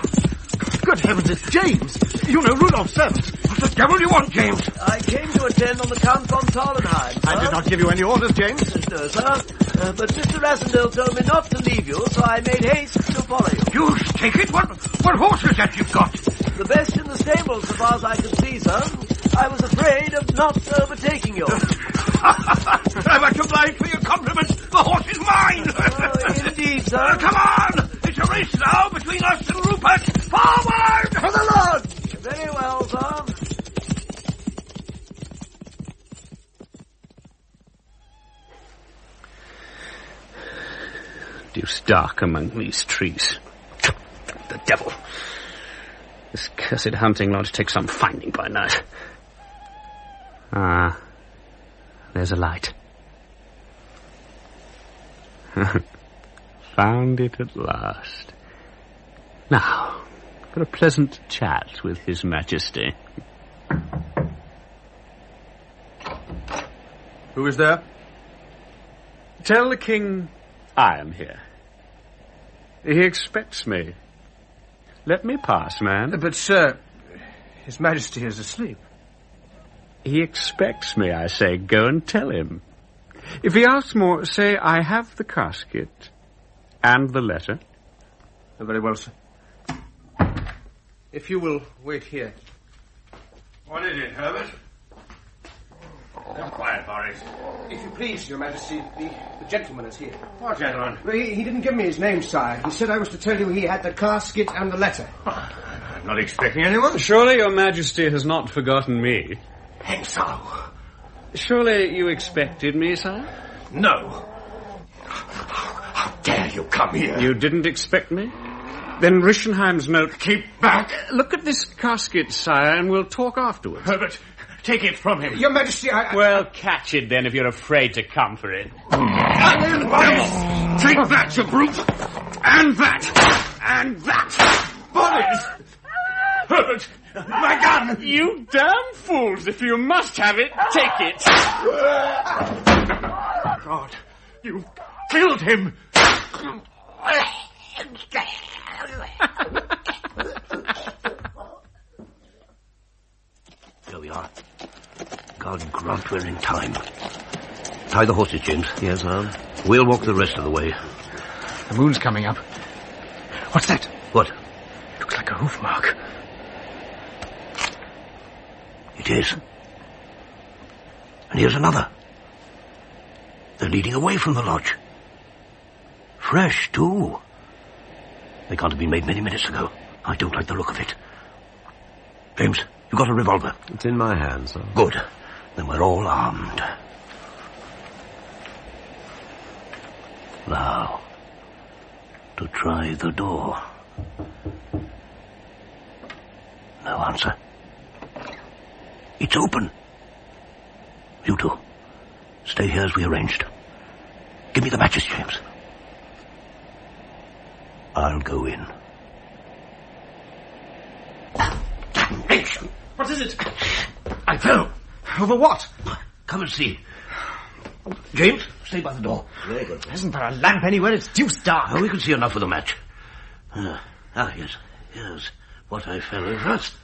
Good heavens, it's James. You know Rudolph's servant. What the devil do you want, James? I came to attend on the Count von Tarlenheim. I did not give you any orders, James. No, sir. But Mr. Rassendil told me not to leave you, so I made haste to follow you. You take it? What horse is that you've got? The best in the stables, so far as I could see, sir. I was afraid of not overtaking you. I'm much obliged for your compliments. The horse is mine. Oh, indeed, sir. Come on! It's a race now between us and Rupert. Forward! For the lodge! Very well, sir. Deuce dark among these trees. The devil. This cursed hunting lodge takes some finding by night. Ah, there's a light. Found it at last. Now, got a pleasant chat with His Majesty. Who is there? Tell the king I am here. He expects me. Let me pass, man. But, sir, His Majesty is asleep. He expects me, I say. Go and tell him. If he asks more, say I have the casket and the letter. Very well, sir. If you will wait here. What is it, Herbert? Quiet, Boris. If you please, Your Majesty, the gentleman is here. What gentleman? Well, he didn't give me his name, sire. He said I was to tell you he had the casket and the letter. I'm not expecting anyone. Surely Your Majesty has not forgotten me. Hentzau. Surely you expected me, sire? No. How dare you come here? You didn't expect me? Then Rischenheim's note... Keep back! Look at this casket, sire, and we'll talk afterwards. Herbert, take it from him. Your Majesty, I... Well, catch it then if you're afraid to come for it. Take that, you brute! And that! And that! Boris! Herbert! My gun! You damn fools! If you must have it, take it! God, you killed him! Here we are. God grant we're in time. Tie the horses, James. Yes, ma'am. We'll walk the rest of the way. The moon's coming up. What's that? What? Looks like a hoof mark. It is. And here's another. They're leading away from the lodge. Fresh, too. They can't have been made many minutes ago. I don't like the look of it. James, you got a revolver? It's in my hands, sir. Good. Then we're all armed. Now, to try the door. No answer. It's open. You two, stay here as we arranged. Give me the matches, James. I'll go in. Damnation! What is it? I fell. Over what? Come and see. James, stay by the door. Very good. Isn't there a lamp anywhere? It's deuced dark. Oh, we can see enough with a match. Yes. Here's what I fell in first.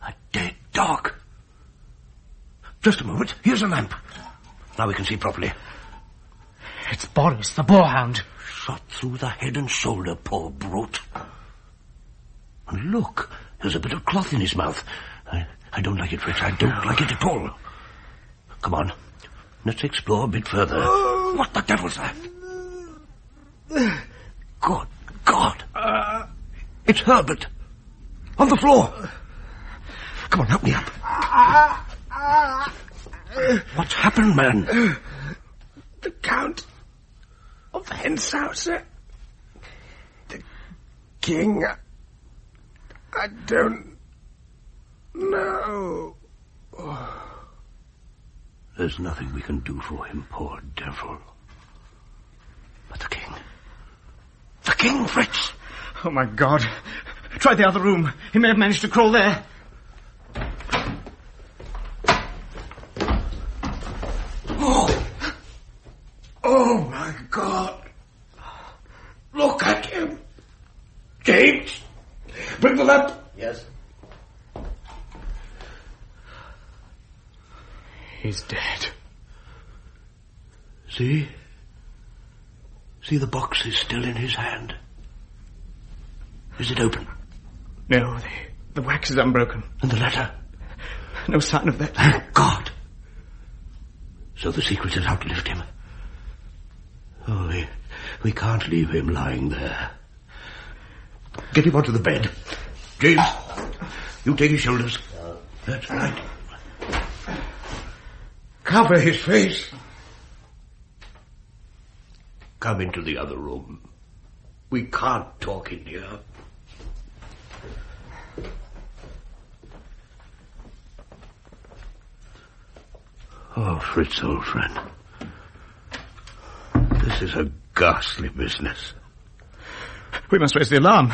A dead dog. Just a moment. Here's a lamp. Now we can see properly. It's Boris, the boarhound. Shot through the head and shoulder, poor brute. And look, there's a bit of cloth in his mouth. I don't like it, Fritz. I don't like it at all. Come on. Let's explore a bit further. What the devil's that? Good God. It's Herbert. On the floor. Come on, help me up. What's happened, man? The Count of Hentzau, sir. The King. I don't know. There's nothing we can do for him, poor devil. But the King. The King, Fritz! Oh, my God. Try the other room. He may have managed to crawl there. Oh, my God. Look at him. James, bring the lamp. Yes. He's dead. See? See, the box is still in his hand. Is it open? No, the wax is unbroken. And the letter? No sign of that. Thank God. So the secret has outlived him. Oh, we can't leave him lying there. Get him onto the bed. James, you take his shoulders. That's right. Cover his face. Come into the other room. We can't talk in here. Oh, Fritz, old friend. This is a ghastly business. We must raise the alarm.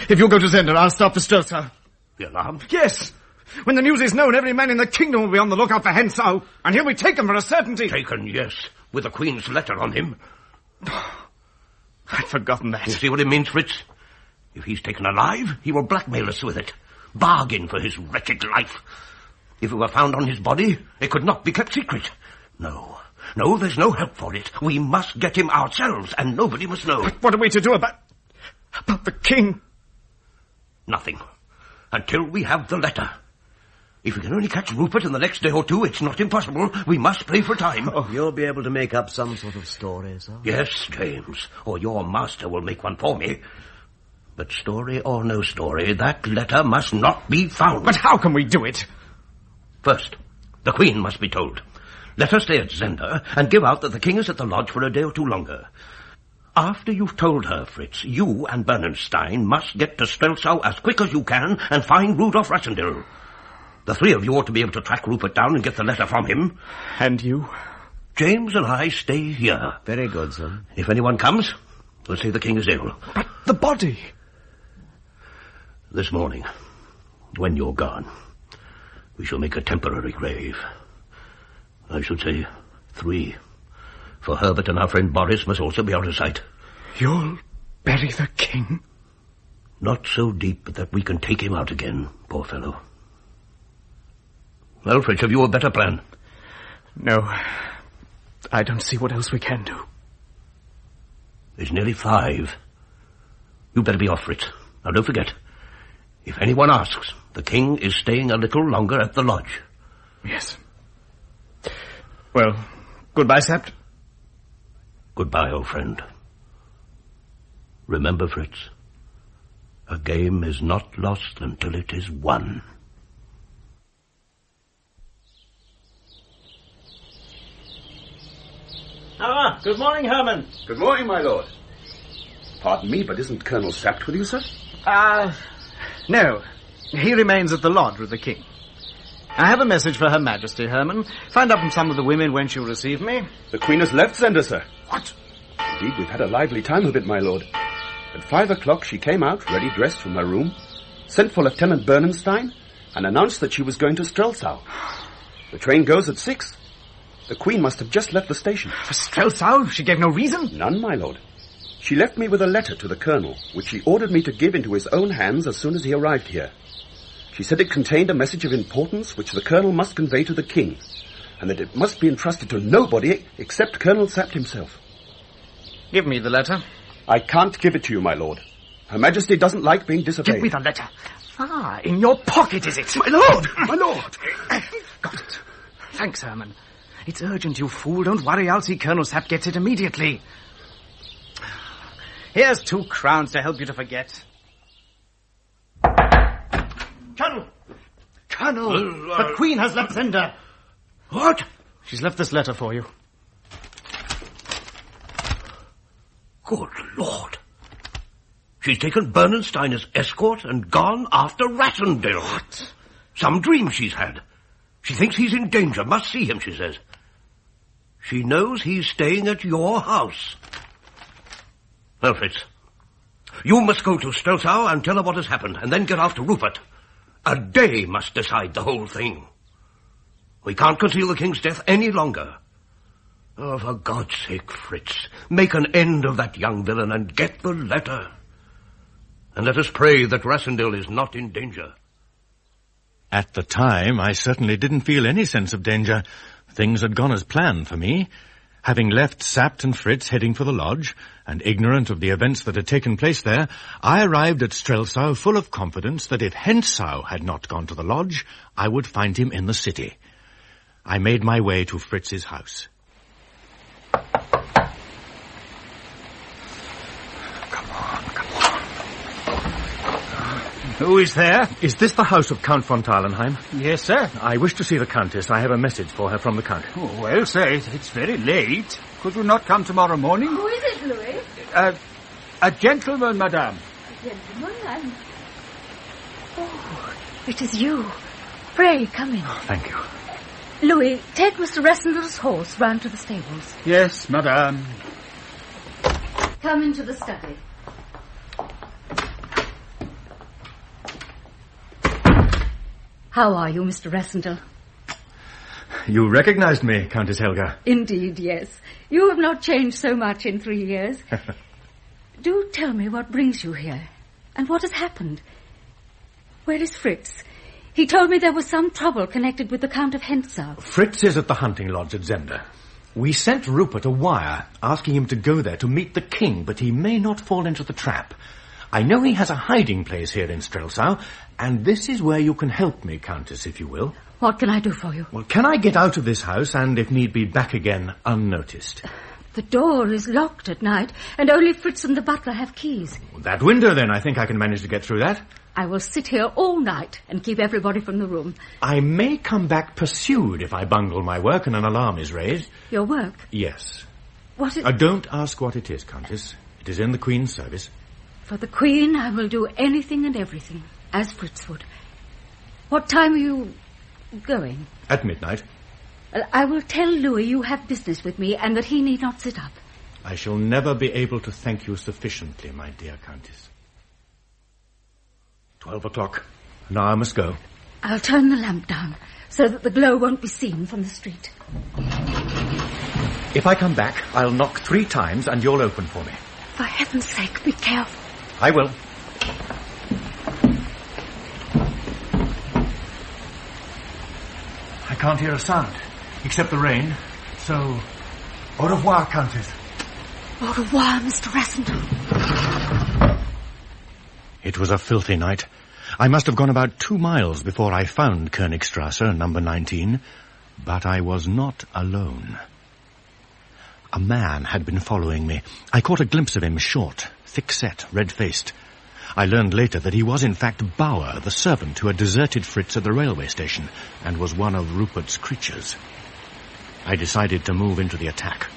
If you'll go to Zenda, I'll stop the Streltsau. The alarm? Yes. When the news is known, every man in the kingdom will be on the lookout for Hentzau, and he'll be taken for a certainty. Taken, yes, with the Queen's letter on him. I'd forgotten that. You see what it means, Fritz? If he's taken alive, he will blackmail us with it. Bargain for his wretched life. If it were found on his body, it could not be kept secret. No, there's no help for it. We must get him ourselves, and nobody must know. But what are we to do about the king? Nothing. Until we have the letter. If we can only catch Rupert in the next day or two, it's not impossible. We must play for time. Oh, you'll be able to make up some sort of story, sir? Yes, James, or your master will make one for me. But story or no story, that letter must not be found. But how can we do it? First, the Queen must be told. Let her stay at Zenda and give out that the king is at the lodge for a day or two longer. After you've told her, Fritz, you and Bernstein must get to Strelsau as quick as you can and find Rudolf Rassendyll. The three of you ought to be able to track Rupert down and get the letter from him. And you? James and I stay here. Very good, sir. If anyone comes, we'll say the king is ill. But the body? This morning, when you're gone, we shall make a temporary grave. I should say 3. For Herbert and our friend Boris must also be out of sight. You'll bury the king? Not so deep that we can take him out again, poor fellow. Well, Fritz, have you a better plan? No. I don't see what else we can do. It's nearly 5. You better be off, Fritz. Now, don't forget, if anyone asks, the king is staying a little longer at the lodge. Yes. Well, goodbye, Sept. Goodbye, old friend. Remember, Fritz, a game is not lost until it is won. Ah, good morning, Herman. Good morning, my lord. Pardon me, but isn't Colonel Sapt with you, sir? No. He remains at the lodge with the king. I have a message for Her Majesty, Herman. Find out from some of the women when she'll receive me. The Queen has left Zenda, sir. What? Indeed, we've had a lively time of it, my lord. At 5 o'clock she came out, ready dressed from her room, sent for Lieutenant Bernstein, and announced that she was going to Strelsau. The train goes at 6. The Queen must have just left the station. For Strelsau? She gave no reason? None, my lord. She left me with a letter to the colonel, which she ordered me to give into his own hands as soon as he arrived here. She said it contained a message of importance which the colonel must convey to the king, and that it must be entrusted to nobody except Colonel Sapt himself. Give me the letter. I can't give it to you, my lord. Her Majesty doesn't like being disobeyed. Give me the letter. Ah, in your pocket, is it? My lord! My lord! Got it. Thanks, Herman. It's urgent, you fool. Don't worry, I'll see Colonel Sapt gets it immediately. Here's 2 crowns to help you to forget. Colonel! The Queen has left Zenda. What? She's left this letter for you. Good Lord. She's taken Bernstein as escort and gone after Rassendyll. What? Some dream she's had. She thinks he's in danger. Must see him, she says. She knows he's staying at your house. Well, Fritz, you must go to Strelsau and tell her what has happened, and then get after Rupert. A day must decide the whole thing. We can't conceal the king's death any longer. Oh, for God's sake, Fritz, make an end of that young villain and get the letter. And let us pray that Rassendyll is not in danger. At the time, I certainly didn't feel any sense of danger. Things had gone as planned for me. Having left Sapt and Fritz heading for the lodge, and ignorant of the events that had taken place there, I arrived at Strelsau full of confidence that if Hentzau had not gone to the lodge, I would find him in the city. I made my way to Fritz's house. Who is there? Is this the house of Count von Tarlenheim? Yes, sir. I wish to see the Countess. I have a message for her from the Count. Oh, well, sir, it's very late. Could you not come tomorrow morning? Who is it, Louis? A gentleman, madame. A gentleman? Oh, it is you. Pray, come in. Oh, thank you. Louis, take Mr. Rassendyll's horse round to the stables. Yes, madame. Come into the study. How are you, Mr. Rassendyll? You recognized me, Countess Helga. Indeed, yes. You have not changed so much in 3 years. Do tell me what brings you here. And what has happened? Where is Fritz? He told me there was some trouble connected with the Count of Hentzau. Fritz is at the hunting lodge at Zenda. We sent Rupert a wire asking him to go there to meet the king, but he may not fall into the trap. I know he has a hiding place here in Strelsau, and this is where you can help me, Countess, if you will. What can I do for you? Well, can I get out of this house and, if need be, back again unnoticed? The door is locked at night, and only Fritz and the butler have keys. That window, then. I think I can manage to get through that. I will sit here all night and keep everybody from the room. I may come back pursued if I bungle my work and an alarm is raised. Your work? Yes. What is... Don't ask what it is, Countess. It is in the Queen's service. For the Queen, I will do anything and everything, as Fritz would. What time are you going? At midnight. I will tell Louis you have business with me and that he need not sit up. I shall never be able to thank you sufficiently, my dear Countess. 12 o'clock. Now I must go. I'll turn the lamp down so that the glow won't be seen from the street. If I come back, I'll knock 3 times and you'll open for me. For heaven's sake, be careful. I will. I can't hear a sound, except the rain. So, au revoir, Countess. Au revoir, Mr. Rassendel. It was a filthy night. I must have gone about 2 miles before I found Königstrasse, number 19, but I was not alone. A man had been following me. I caught a glimpse of him, short, thick-set, red-faced. I learned later that he was in fact Bauer, the servant who had deserted Fritz at the railway station and was one of Rupert's creatures. I decided to move into the attack.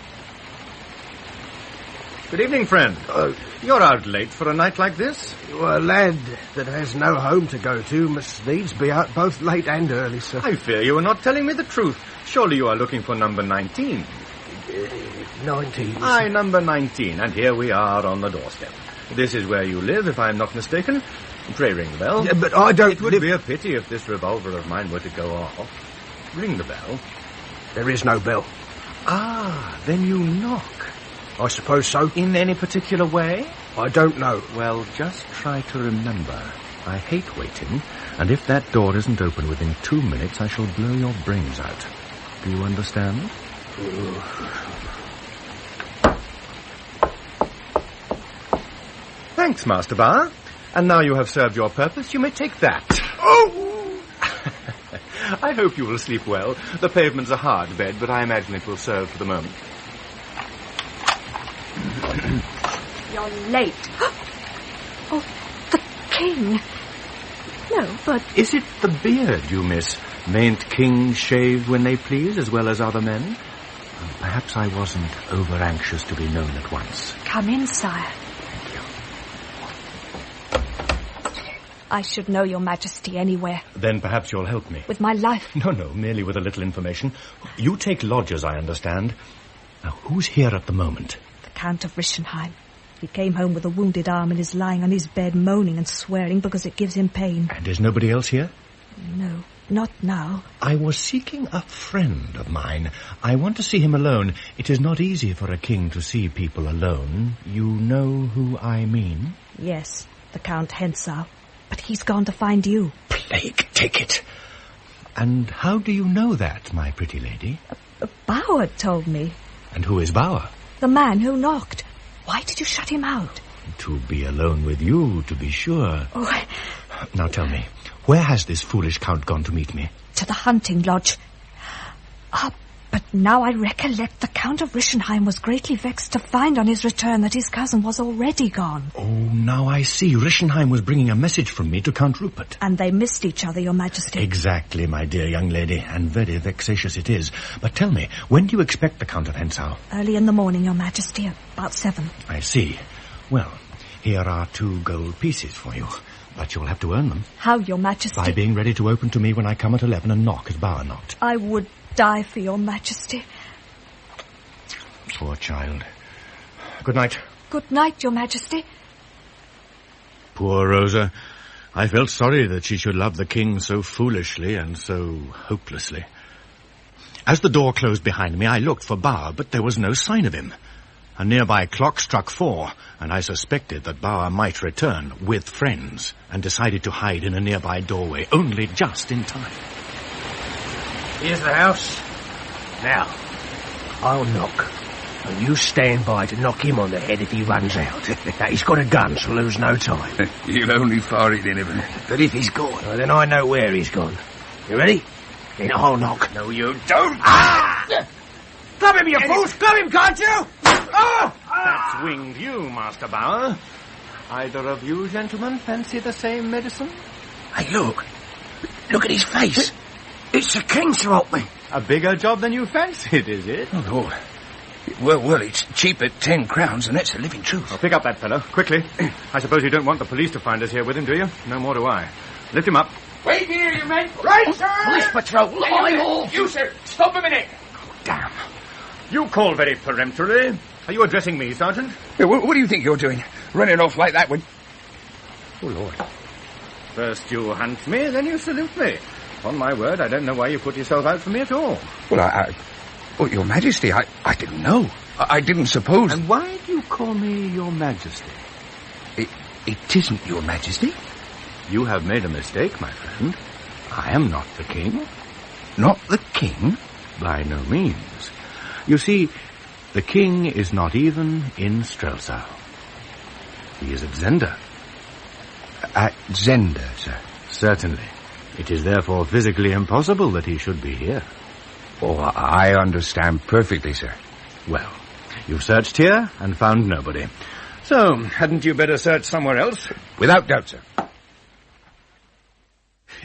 Good evening, friend. You're out late for a night like this? Well, a lad that has no home to go to must needs be out both late and early, sir. I fear you are not telling me the truth. Surely you are looking for number 19. 19. Aye, number 19, and here we are on the doorstep. This is where you live, if I'm not mistaken. Pray ring the bell. Yeah, but I don't... It would be a pity if this revolver of mine were to go off. Ring the bell. There is no bell. Ah, then you knock. I suppose so. In any particular way? I don't know. Well, just try to remember. I hate waiting, and if that door isn't open within 2 minutes, I shall blow your brains out. Do you understand? Thanks, Master Bauer. And now you have served your purpose, you may take that. Oh! I hope you will sleep well. The pavement's a hard bed, but I imagine it will serve for the moment. You're late. Oh, the king. No, but... Is it the beard you miss? Mayn't kings shave when they please, as well as other men? Perhaps I wasn't over-anxious to be known at once. Come in, sire. Thank you. I should know your majesty anywhere. Then perhaps you'll help me. With my life. No, merely with a little information. You take lodgers, I understand. Now, who's here at the moment? The Count of Rischenheim. He came home with a wounded arm and is lying on his bed moaning and swearing because it gives him pain. And is nobody else here? No, not now. I was seeking a friend of mine. I want to see him alone. It is not easy for a king to see people alone. You know who I mean? Yes, the Count Hentzau. But he's gone to find you. Plague take it. And how do you know that, my pretty lady? Bauer told me. And who is Bauer? The man who knocked. Why did you shut him out? To be alone with you, to be sure. Oh, Now tell me, where has this foolish count gone to meet me? To the hunting lodge. Ah, but now I recollect the Count of Rischenheim was greatly vexed to find on his return that his cousin was already gone. Oh, now I see. Rischenheim was bringing a message from me to Count Rupert. And they missed each other, your majesty. Exactly, my dear young lady, and very vexatious it is. But tell me, when do you expect the Count of Hentzau? Early in the morning, your majesty, about 7. I see. Well, here are 2 gold pieces for you. But you'll have to earn them. How, your majesty? By being ready to open to me when I come at 11 and knock as Bauer knocked. I would die for your majesty. Poor child. Good night. Good night, your majesty. Poor Rosa. I felt sorry that she should love the king so foolishly and so hopelessly. As the door closed behind me, I looked for Bauer, but there was no sign of him. A nearby clock struck 4, and I suspected that Bauer might return with friends, and decided to hide in a nearby doorway, only just in time. Here's the house. Now, I'll knock, and you stand by to knock him on the head if he runs out. Now, he's got a gun, so lose no time. You'll only fire it in heaven. But if he's gone, well, then I know where he's gone. You ready? Then I'll knock. No, you don't. Ah! Grab him, you fools! Grab him, can't you? Oh! That's winged you, Master Bauer. Either of you gentlemen fancy the same medicine? Hey, look. Look at his face. It's the king, Sir Altman. A bigger job than you fancied, is it? Oh, Lord. Well, it's cheap at 10 crowns, and that's the living truth. Well, pick up that fellow, quickly. I suppose you don't want the police to find us here with him, do you? No more do I. Lift him up. Wait here, you men. Right, sir. Police patrol. I'm off. You, sir. Stop a minute. Oh, damn. You call very peremptorily. Are you addressing me, Sergeant? Yeah, what do you think you're doing? Running off like that when... Oh, Lord. First you hunt me, then you salute me. On my word, I don't know why you put yourself out for me at all. Well, Well, Your Majesty, I didn't know. I didn't suppose... And why do you call me Your Majesty? It isn't Your Majesty. You have made a mistake, my friend. I am not the king. Not the king? By no means. You see, the king is not even in Strelsau. He is at Zenda. At Zenda, sir? Certainly. It is therefore physically impossible that he should be here. Oh, I understand perfectly, sir. Well, you've searched here and found nobody. So, hadn't you better search somewhere else? Without doubt, sir.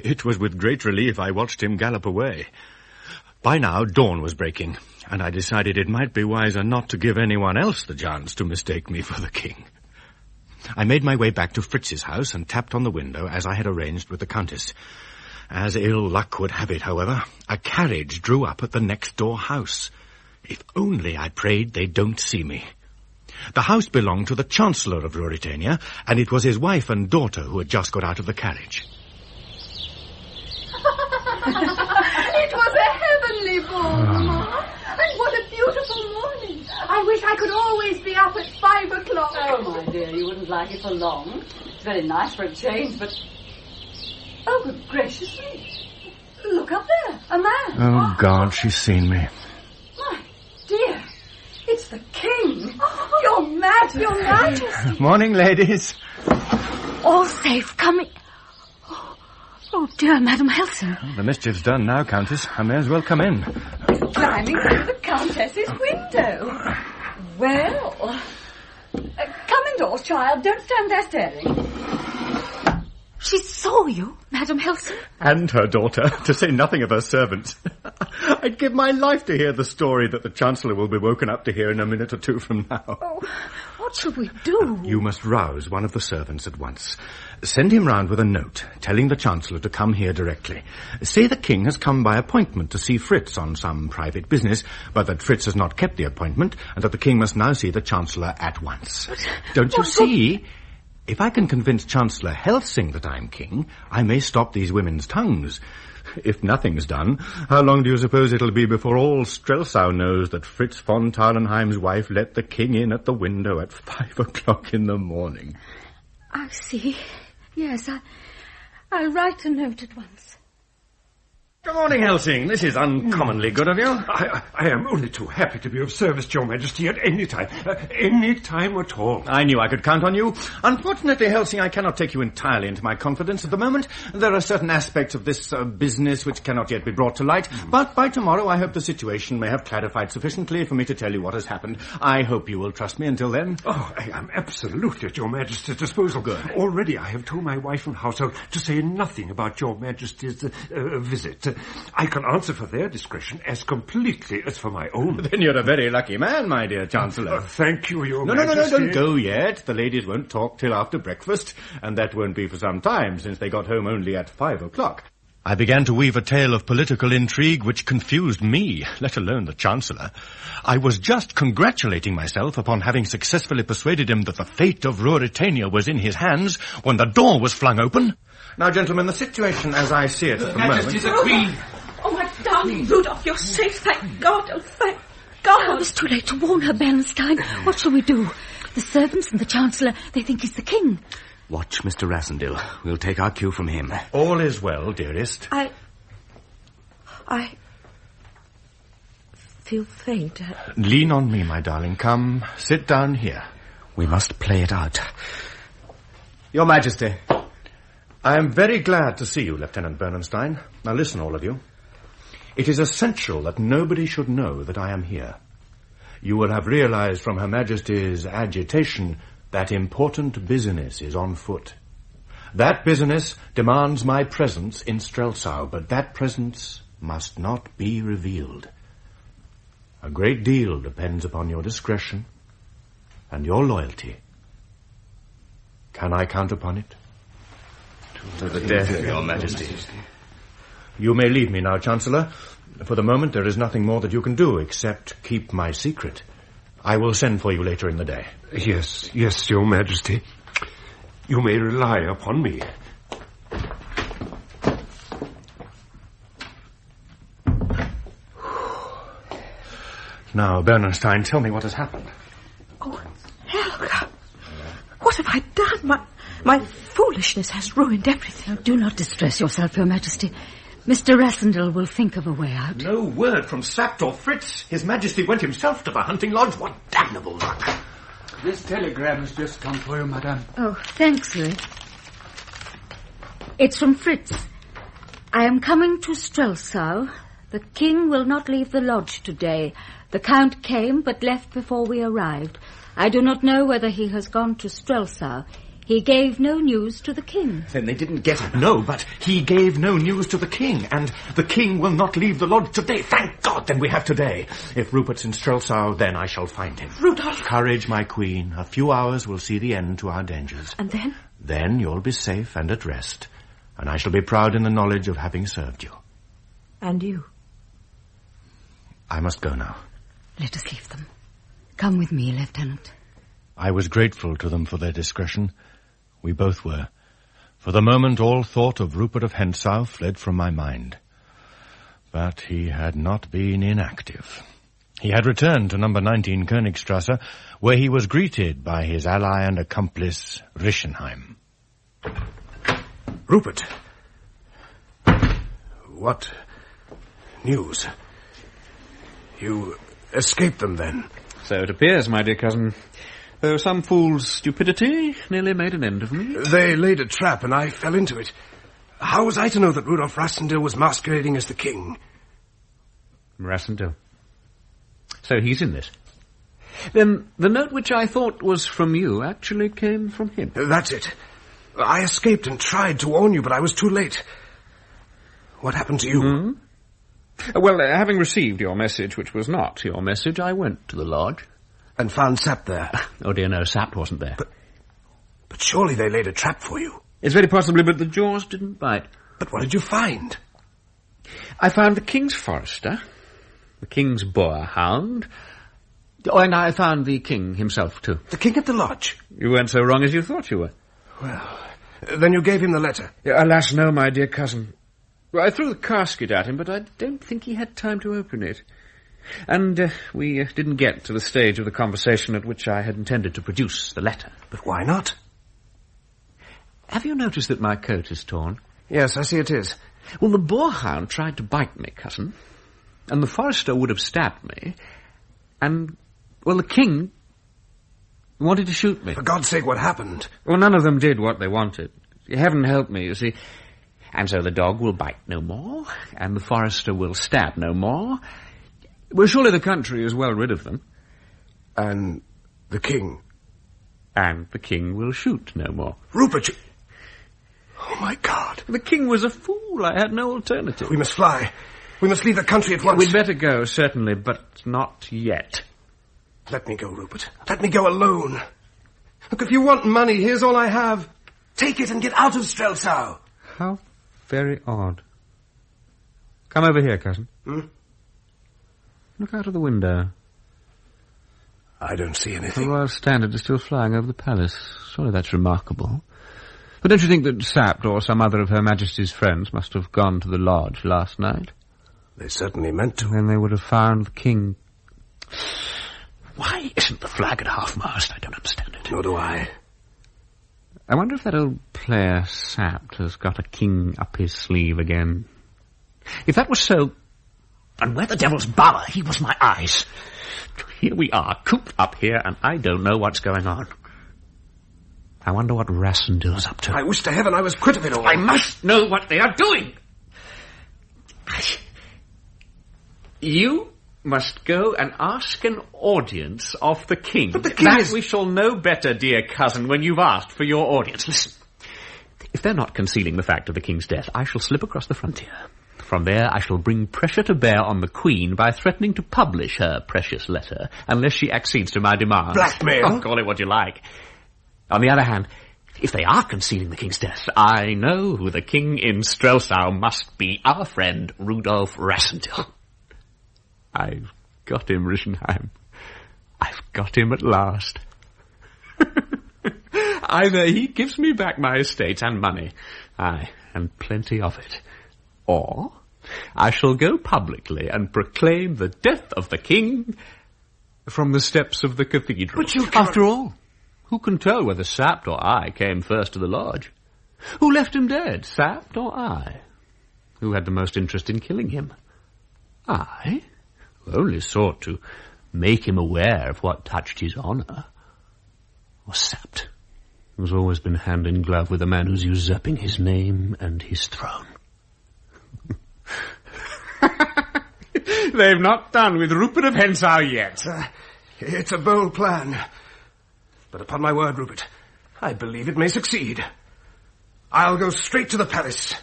It was with great relief I watched him gallop away. By now, dawn was breaking, and I decided it might be wiser not to give anyone else the chance to mistake me for the king. I made my way back to Fritz's house and tapped on the window as I had arranged with the Countess. As ill luck would have it, however, a carriage drew up at the next-door house. If only, I prayed, they don't see me. The house belonged to the Chancellor of Ruritania, and it was his wife and daughter who had just got out of the carriage. It was a heavenly ball, Mamma. And what a beautiful morning. I wish I could always be up at 5 o'clock. Oh, my dear, you wouldn't like it for long. It's very nice for a change, but... Oh, good gracious me. Look up there, a man. Oh, God, she's seen me. My dear, it's the king. Oh, Your Majesty. Your Majesty. Morning, ladies. All safe, coming... Oh, dear, Madam Helsing. The mischief's done now, Countess. I may as well come in. Climbing through the Countess's window. Well... come indoors, child. Don't stand there staring. She saw you, Madam Helsing? And her daughter, to say nothing of her servants. I'd give my life to hear the story that the Chancellor will be woken up to hear in a minute or two from now. Oh, what shall we do? You must rouse one of the servants at once. Send him round with a note, telling the Chancellor to come here directly. Say the King has come by appointment to see Fritz on some private business, but that Fritz has not kept the appointment, and that the King must now see the Chancellor at once. Don't you see? If I can convince Chancellor Helsing that I'm king, I may stop these women's tongues. If nothing's done, how long do you suppose it'll be before all Strelsau knows that Fritz von Tarlenheim's wife let the king in at the window at 5 o'clock in the morning? I see. Yes, I'll write a note at once. Good morning, Helsing. This is uncommonly good of you. I am only too happy to be of service to Your Majesty at any time. Any time at all. I knew I could count on you. Unfortunately, Helsing, I cannot take you entirely into my confidence at the moment. There are certain aspects of this business which cannot yet be brought to light. But by tomorrow, I hope the situation may have clarified sufficiently for me to tell you what has happened. I hope you will trust me until then. Oh, I am absolutely at Your Majesty's disposal. Good. Already I have told my wife and household to say nothing about Your Majesty's visit. I can answer for their discretion as completely as for my own. Then you're a very lucky man, my dear Chancellor. Thank you, Your Majesty. No, don't go yet. The ladies won't talk till after breakfast, and that won't be for some time, since they got home only at 5 o'clock. I began to weave a tale of political intrigue which confused me, let alone the Chancellor. I was just congratulating myself upon having successfully persuaded him that the fate of Ruritania was in his hands when the door was flung open. Now, gentlemen, the situation as I see it at the moment... Majesty's a queen! Oh, my darling Rudolph, you're safe, thank God, oh, thank... God! It's too late to warn her, Bernstein. What shall we do? The servants and the Chancellor, they think he's the king. Watch Mr. Rassendyll. We'll take our cue from him. All is well, dearest. I feel faint. Lean on me, my darling. Come, sit down here. We must play it out. Your Majesty. I am very glad to see you, Lieutenant Bernstein. Now listen, all of you. It is essential that nobody should know that I am here. You will have realized from Her Majesty's agitation that important business is on foot. That business demands my presence in Strelsau, but that presence must not be revealed. A great deal depends upon your discretion and your loyalty. Can I count upon it? To the death of your Majesty. You may leave me now, Chancellor. For the moment, there is nothing more that you can do except keep my secret. I will send for you later in the day. Yes, your Majesty. You may rely upon me. Now, Bernstein, tell me what has happened. Oh, Helga. What have I done? My foolishness has ruined everything. Oh, do not distress yourself, Your Majesty. Mr. Rassendyll will think of a way out. No word from Sapt or Fritz. His Majesty went himself to the hunting lodge. What damnable luck. This telegram has just come for you, madame. Oh, thanks, Louis. It's from Fritz. I am coming to Strelsau. The king will not leave the lodge today. The Count came, but left before we arrived. I do not know whether he has gone to Strelsau. He gave no news to the king. Then they didn't get him. No, but he gave no news to the king, and the king will not leave the lodge today. Thank God, then we have today. If Rupert's in Strelsau, then I shall find him. Rudolph! Courage, my queen. A few hours will see the end to our dangers. And then? Then you'll be safe and at rest, and I shall be proud in the knowledge of having served you. And you? I must go now. Let us leave them. Come with me, Lieutenant. I was grateful to them for their discretion. We both were. For the moment, all thought of Rupert of Hentzau fled from my mind. But he had not been inactive. He had returned to number 19 Königstrasse, where he was greeted by his ally and accomplice, Rischenheim. Rupert. What news? You escaped them, then? So it appears, my dear cousin. Though some fool's stupidity nearly made an end of me. They laid a trap, and I fell into it. How was I to know that Rudolf Rassendyll was masquerading as the king? Rassendyll. So he's in this. Then the note which I thought was from you actually came from him. That's it. I escaped and tried to warn you, but I was too late. What happened to you? Hmm? Well, having received your message, which was not your message, I went to the lodge. And found Sapt there? Oh, dear, no, Sapt wasn't there. But surely they laid a trap for you. It's very possibly, but the jaws didn't bite. But what did you find? I found the king's forester, the king's boar hound, oh, and I found the king himself, too. The king at the lodge? You weren't so wrong as you thought you were. Well, then you gave him the letter? Alas, no, my dear cousin. Well, I threw the casket at him, but I don't think he had time to open it. And we didn't get to the stage of the conversation at which I had intended to produce the letter. But why not? Have you noticed that my coat is torn? Yes, I see it is. Well, the boarhound tried to bite me, cousin, and the forester would have stabbed me, and, well, the king wanted to shoot me. For God's sake, what happened? Well, none of them did what they wanted. Heaven help me, you see. And so the dog will bite no more, and the forester will stab no more. Well, surely the country is well rid of them. And the king? And the king will shoot no more. Rupert, you... Oh, my God. The king was a fool. I had no alternative. We must fly. We must leave the country at once. We'd better go, certainly, but not yet. Let me go, Rupert. Let me go alone. Look, if you want money, here's all I have. Take it and get out of Strelsau. How very odd. Come over here, cousin. Look out of the window. I don't see anything. The royal standard is still flying over the palace. Surely that's remarkable. But don't you think that Sapt or some other of Her Majesty's friends must have gone to the lodge last night? They certainly meant to. Then they would have found the king. Why isn't the flag at half-mast? I don't understand it. Nor do I. I wonder if that old player Sapt has got a king up his sleeve again. If that was so... And where the devil's Baba? He was my eyes. Here we are, cooped up here, and I don't know what's going on. I wonder what Rassendel's up to. I wish to heaven I was quit of it all. I must know what they are doing. You must go and ask an audience of the king. But the king that is... we shall know better, dear cousin, when you've asked for your audience. Listen, if they're not concealing the fact of the king's death, I shall slip across the frontier. From there, I shall bring pressure to bear on the Queen by threatening to publish her precious letter, unless she accedes to my demands. Blackmail? Oh, call it what you like. On the other hand, if they are concealing the king's death, I know who the king in Strelsau must be, our friend Rudolf Rassendil. I've got him, Rischenheim. I've got him at last. Either he gives me back my estates and money, aye, and plenty of it, or I shall go publicly and proclaim the death of the king from the steps of the cathedral. But you can't... After all, who can tell whether Sapt or I came first to the lodge? Who left him dead, Sapt or I? Who had the most interest in killing him? I, who only sought to make him aware of what touched his honour. Or Sapt, who's always been hand in glove with a man who's usurping his name and his throne. They've not done with Rupert of Hentzau yet. It's a bold plan. But upon my word, Rupert, I believe it may succeed. I'll go straight to the palace.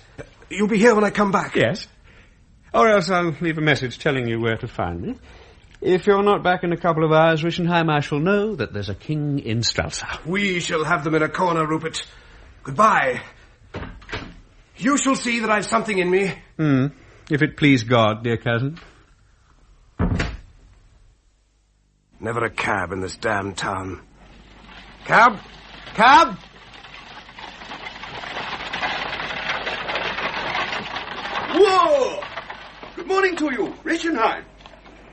You'll be here when I come back. Yes. Or else I'll leave a message telling you where to find me. If you're not back in a couple of hours, Rischenheim, I shall know that there's a king in Strelsau. We shall have them in a corner, Rupert. Goodbye. You shall see that I've something in me. If it please God, dear cousin. Never a cab in this damned town. Cab? Cab? Whoa! Good morning to you, Rischenheim.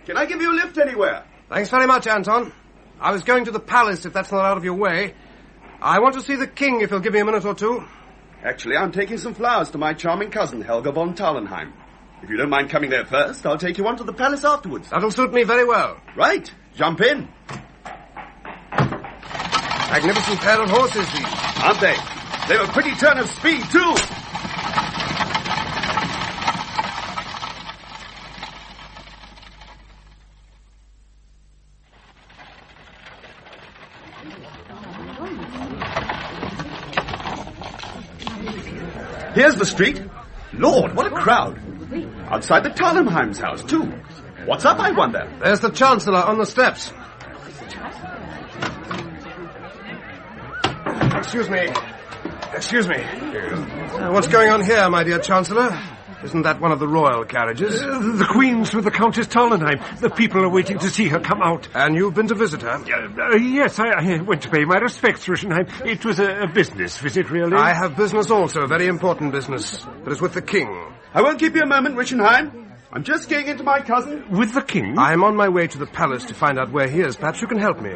Can I give you a lift anywhere? Thanks very much, Anton. I was going to the palace, if that's not out of your way. I want to see the king, if you'll give me a minute or two. Actually, I'm taking some flowers to my charming cousin, Helga von Thalenheim. If you don't mind coming there first, I'll take you on to the palace afterwards. That'll suit me very well. Right. Jump in. Magnificent pair of horses, these. Aren't they? They've a pretty turn of speed, too. Here's the street. Lord, what a crowd. Outside the Thalenheim's house, too. What's up, I wonder? There's the Chancellor on the steps. Excuse me. Excuse me. What's going on here, my dear Chancellor? Isn't that one of the royal carriages? The Queen's with the Countess Thalenheim. The people are waiting to see her come out. And you've been to visit her? Yes, I went to pay my respects, Rischenheim. It was a business visit, really. I have business also, very important business. But it's with the King. I won't keep you a moment, Rischenheim. I'm just going into my cousin. With the King? I'm on my way to the palace to find out where he is. Perhaps you can help me.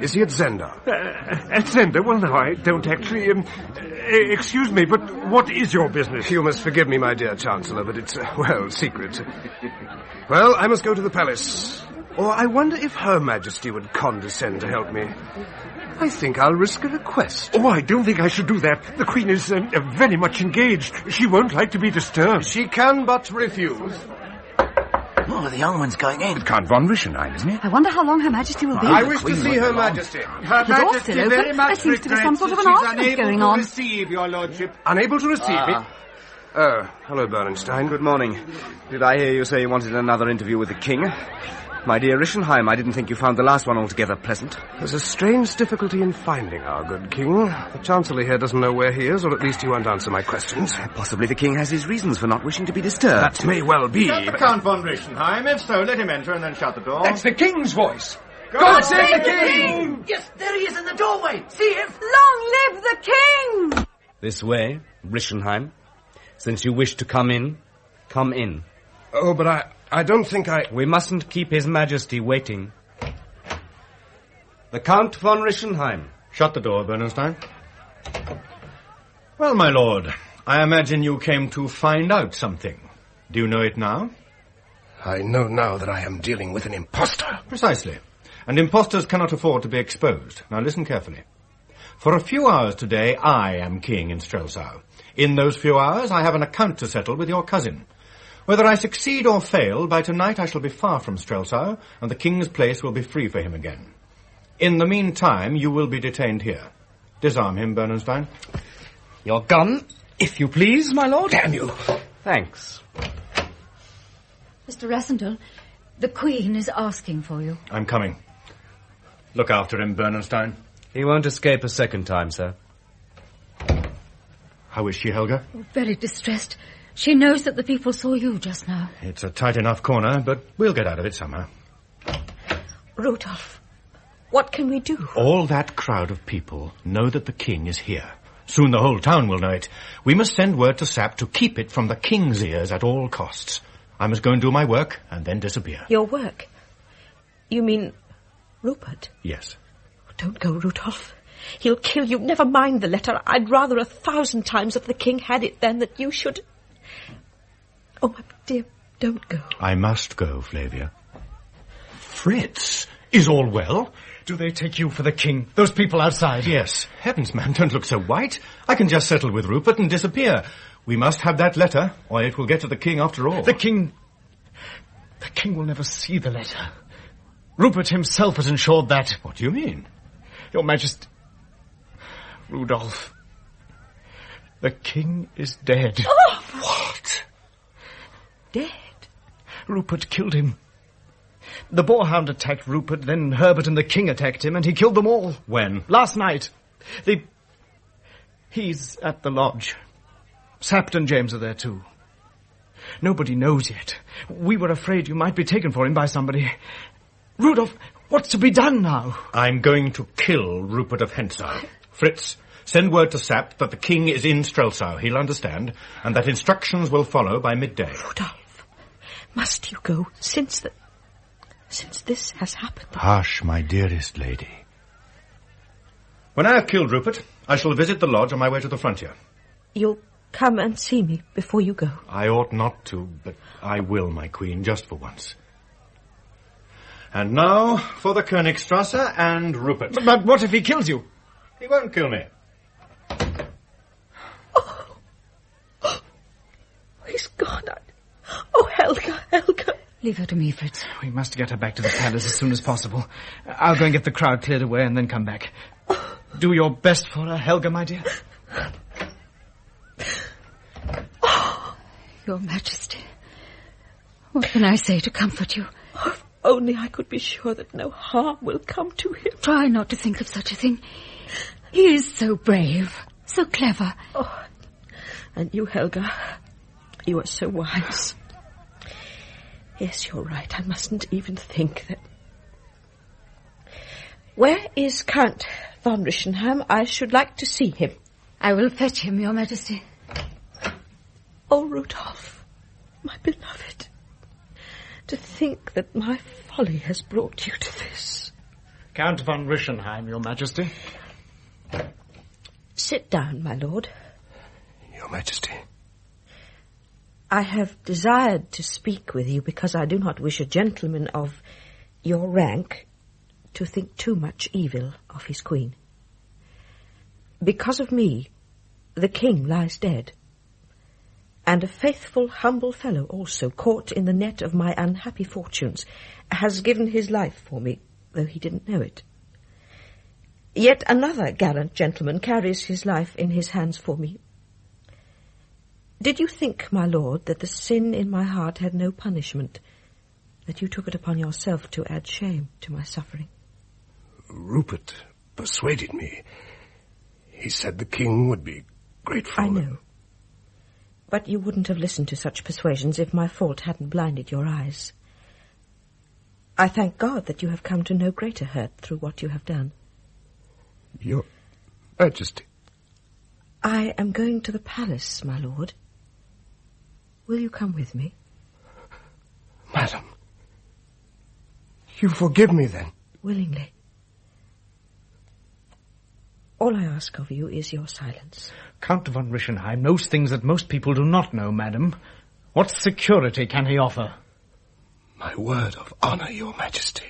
Is he at Zenda? At Zenda? Well, no, I don't actually... excuse me, but what is your business? You must forgive me, my dear Chancellor, but it's, well, secret. Well, I must go to the palace. Or I wonder if Her Majesty would condescend to help me. I think I'll risk a request. Oh, I don't think I should do that. The Queen is very much engaged. She won't like to be disturbed. She can but refuse. Oh, the young one's going in. Count von Rischenheim, isn't it? I wonder how long Her Majesty will be. I wish to see Her Majesty. Her Majesty very much there seems to be some sort of an argument going on. Receive your lordship. Unable to receive me? Oh, hello, Bernstein. Good morning. Did I hear you say you wanted another interview with the king? My dear Rischenheim, I didn't think you found the last one altogether pleasant. There's a strange difficulty in finding our good king. The Chancellor here doesn't know where he is, or at least he won't answer my questions. Possibly the king has his reasons for not wishing to be disturbed. That may well be. Is that the Count von Rischenheim? If so, let him enter and then shut the door. That's the king's voice. God save the king! Yes, there he is in the doorway. See him? Long live the king! This way, Rischenheim. Since you wish to come in, come in. Oh, but I don't think We mustn't keep His Majesty waiting. The Count von Rischenheim. Shut the door, Bernstein. Well, my lord, I imagine you came to find out something. Do you know it now? I know now that I am dealing with an impostor. Precisely. And impostors cannot afford to be exposed. Now listen carefully. For a few hours today, I am king in Strelsau. In those few hours, I have an account to settle with your cousin. Whether I succeed or fail, by tonight I shall be far from Strelsau, and the king's place will be free for him again. In the meantime, you will be detained here. Disarm him, Bernstein. Your gun, if you please, my lord. Damn you. Thanks. Mr. Rassendel, the Queen is asking for you. I'm coming. Look after him, Bernstein. He won't escape a second time, sir. How is she, Helga? Oh, very distressed. She knows that the people saw you just now. It's a tight enough corner, but we'll get out of it somehow. Rudolph, what can we do? All that crowd of people know that the king is here. Soon the whole town will know it. We must send word to Sap to keep it from the king's ears at all costs. I must go and do my work and then disappear. Your work? You mean Rupert? Yes. Don't go, Rudolph. He'll kill you. Never mind the letter. I'd rather 1,000 times that the king had it than that you should... Oh, my dear, don't go. I must go, Flavia. Fritz, is all well? Do they take you for the king? Those people outside? Yes. Heavens, man, don't look so white. I can just settle with Rupert and disappear. We must have that letter, or it will get to the king after all. The king will never see the letter. Rupert himself has ensured that. What do you mean? Your Majesty... Rudolph. The king is dead. Oh! What? Dead? Rupert killed him. The boarhound attacked Rupert, then Herbert and the king attacked him, and he killed them all. When? Last night. He's at the lodge. Sapt and James are there too. Nobody knows yet. We were afraid you might be taken for him by somebody. Rudolph, what's to be done now? I'm going to kill Rupert of Hentzau. Fritz, send word to Sapt that the king is in Strelsau. He'll understand, and that instructions will follow by midday. Rudolph, must you go since this has happened? Hush, my dearest lady. When I have killed Rupert, I shall visit the lodge on my way to the frontier. You'll come and see me before you go. I ought not to, but I will, my queen, just for once. And now for the Königstrasse and Rupert. But what if he kills you? He won't kill me. Oh, he's gone. Oh, Helga. Leave her to me, Fritz. We must get her back to the palace as soon as possible. I'll go and get the crowd cleared away and then come back. Do your best for her, Helga, my dear. Your Majesty, what can I say to comfort you? Oh, if only I could be sure that no harm will come to him. Try not to think of such a thing. He is so brave, so clever. Oh, and you, Helga, you are so wise. Yes, you're right. I mustn't even think that... Where is Count von Rischenheim? I should like to see him. I will fetch him, Your Majesty. Oh, Rudolph, my beloved, to think that my folly has brought you to this. Count von Rischenheim, Your Majesty. Sit down, my lord. Your Majesty. I have desired to speak with you because I do not wish a gentleman of your rank to think too much evil of his queen. Because of me, the king lies dead, and a faithful, humble fellow also, caught in the net of my unhappy fortunes, has given his life for me, though he didn't know it. Yet another gallant gentleman carries his life in his hands for me. Did you think, my lord, that the sin in my heart had no punishment, that you took it upon yourself to add shame to my suffering? Rupert persuaded me. He said the king would be grateful. I know. But you wouldn't have listened to such persuasions if my fault hadn't blinded your eyes. I thank God that you have come to no greater hurt through what you have done. Your Majesty. I am going to the palace, my lord. Will you come with me? My You forgive me, then? Willingly. All I ask of you is your silence. Count von Rischenheim knows things that most people do not know, madam. What security can he offer? My word of honor, your majesty.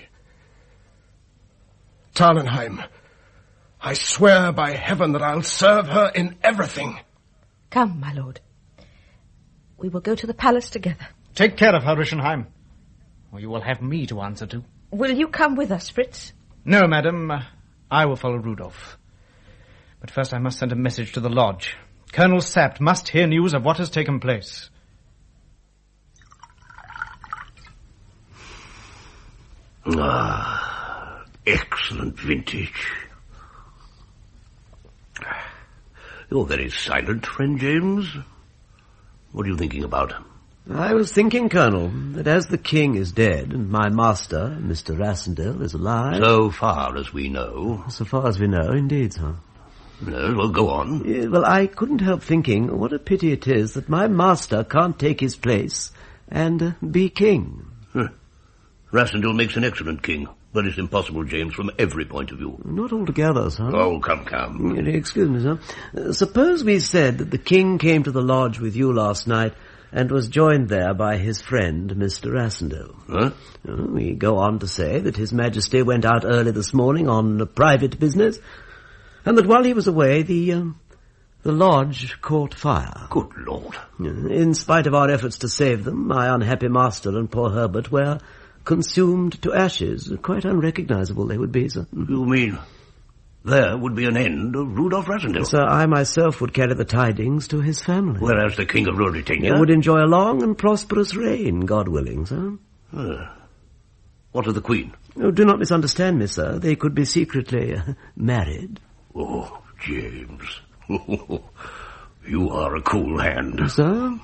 Tarlenheim, I swear by heaven that I'll serve her in everything. Come, my lord. We will go to the palace together. Take care of her, Rischenheim, or you will have me to answer to. Will you come with us, Fritz? No, madam. I will follow Rudolph. But first I must send a message to the lodge. Colonel Sapt must hear news of what has taken place. Ah, excellent vintage. You're very silent, friend James. What are you thinking about? I was thinking, Colonel, that as the king is dead and my master, Mr. Rassendil, is alive... So far as we know. So far as we know, indeed, sir. No, well, go on. Well, I couldn't help thinking what a pity it is that my master can't take his place and be king. Rassendil makes an excellent king, but it's impossible, James, from every point of view. Not altogether, sir. Oh, come. Excuse me, sir. Suppose we said that the king came to the lodge with you last night and was joined there by his friend, Mr. Rassendil. Huh? We go on to say that His Majesty went out early this morning on private business, and that while he was away, the lodge caught fire. Good Lord. In spite of our efforts to save them, my unhappy master and poor Herbert were consumed to ashes. Quite unrecognizable they would be, sir. You mean there would be an end of Rudolf Rassendil? Sir, I myself would carry the tidings to his family. Whereas the King of Ruritania would enjoy a long and prosperous reign, God willing, sir. What of the Queen? Oh, do not misunderstand me, sir. They could be secretly married. Oh, James. You are a cool hand. Sir?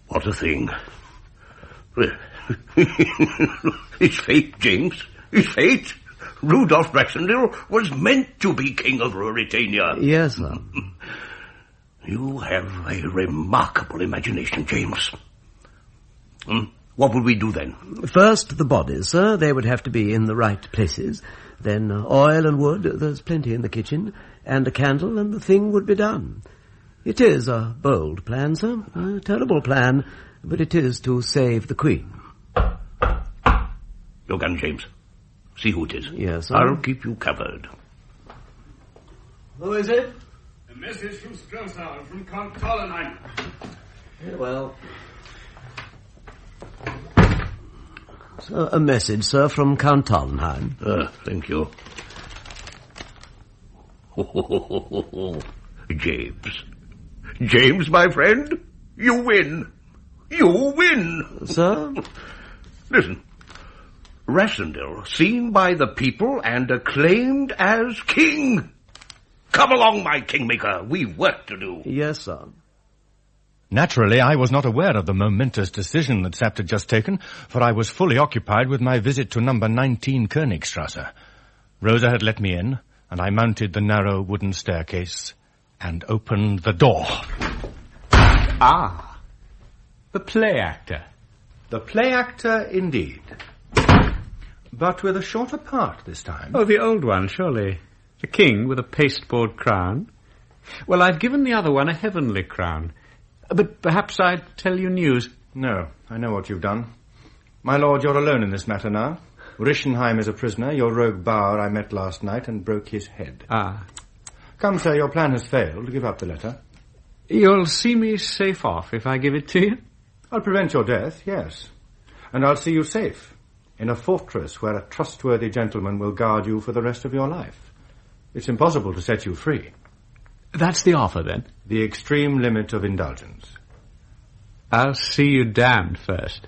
What a thing. It's fate, James. It's fate. Rudolf Rassendil was meant to be King of Ruritania. Yes, sir. You have a remarkable imagination, James. What would we do then? First, the bodies, sir. They would have to be in the right places. Then oil and wood, there's plenty in the kitchen, and a candle, and the thing would be done. It is a bold plan, sir. A terrible plan, but it is to save the Queen. Your gun, James. See who it is. Yes, sir. I'll keep you covered. Who is it? A message from Strelsau, from Count Tarlenheim. Very well. So, a message, sir, from Count Tarlenheim. Thank you. James, my friend, you win. You win. Sir? Listen. Rassendil, seen by the people and acclaimed as king. Come along, my kingmaker. We've work to do. Yes, sir. Naturally, I was not aware of the momentous decision that Sapt had just taken, for I was fully occupied with my visit to number 19 Königstrasse. Rosa had let me in, and I mounted the narrow wooden staircase and opened the door. Ah, the play actor. The play actor, indeed. But with a shorter part this time. Oh, the old one, surely. The king with a pasteboard crown. Well, I've given the other one a heavenly crown. But perhaps I'd tell you news. No, I know what you've done. My lord, you're alone in this matter now. Rischenheim is a prisoner. Your rogue Bauer I met last night and broke his head. Ah. Come, sir, your plan has failed. Give up the letter. You'll see me safe off if I give it to you? I'll prevent your death, yes. And I'll see you safe in a fortress where a trustworthy gentleman will guard you for the rest of your life. It's impossible to set you free. That's the offer, then? The extreme limit of indulgence. I'll see you damned first.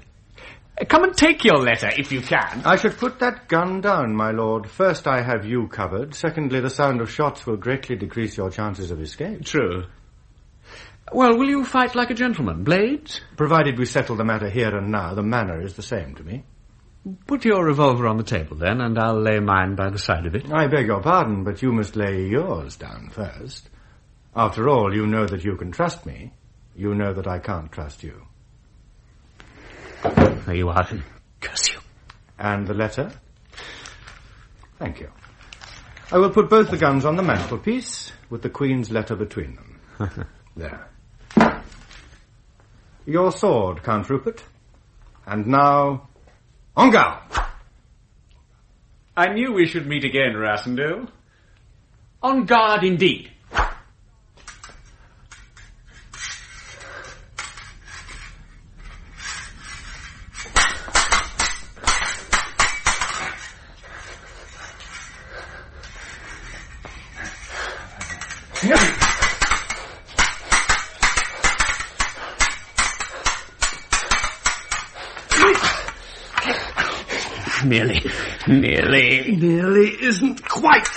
Come and take your letter, if you can. I should put that gun down, my lord. First, I have you covered. Secondly, the sound of shots will greatly decrease your chances of escape. True. Well, will you fight like a gentleman? Blades? Provided we settle the matter here and now, the manner is the same to me. Put your revolver on the table, then, and I'll lay mine by the side of it. I beg your pardon, but you must lay yours down first. After all, you know that you can trust me. You know that I can't trust you. There you are. Curse you. And the letter? Thank you. I will put both the guns on the mantelpiece, with the Queen's letter between them. There. Your sword, Count Rupert. And now, en garde! I knew we should meet again, Rassendyll. On guard indeed. Nearly isn't quite.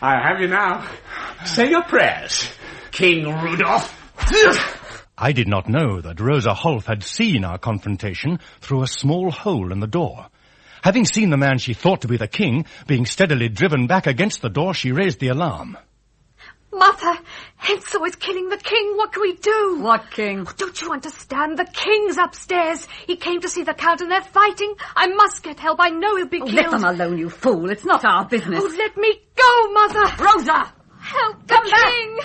I have you now. Say your prayers, King Rudolph. I did not know that Rosa Holf had seen our confrontation through a small hole in the door. Having seen the man she thought to be the king being steadily driven back against the door, she raised the alarm. Mother, Hentzau is killing the king. What can we do? What king? Oh, don't you understand? The king's upstairs. He came to see the count and they're fighting. I must get help. I know he'll be killed. Let them alone, you fool. It's not our business. Oh, let me go, Mother. Rosa! Help the king!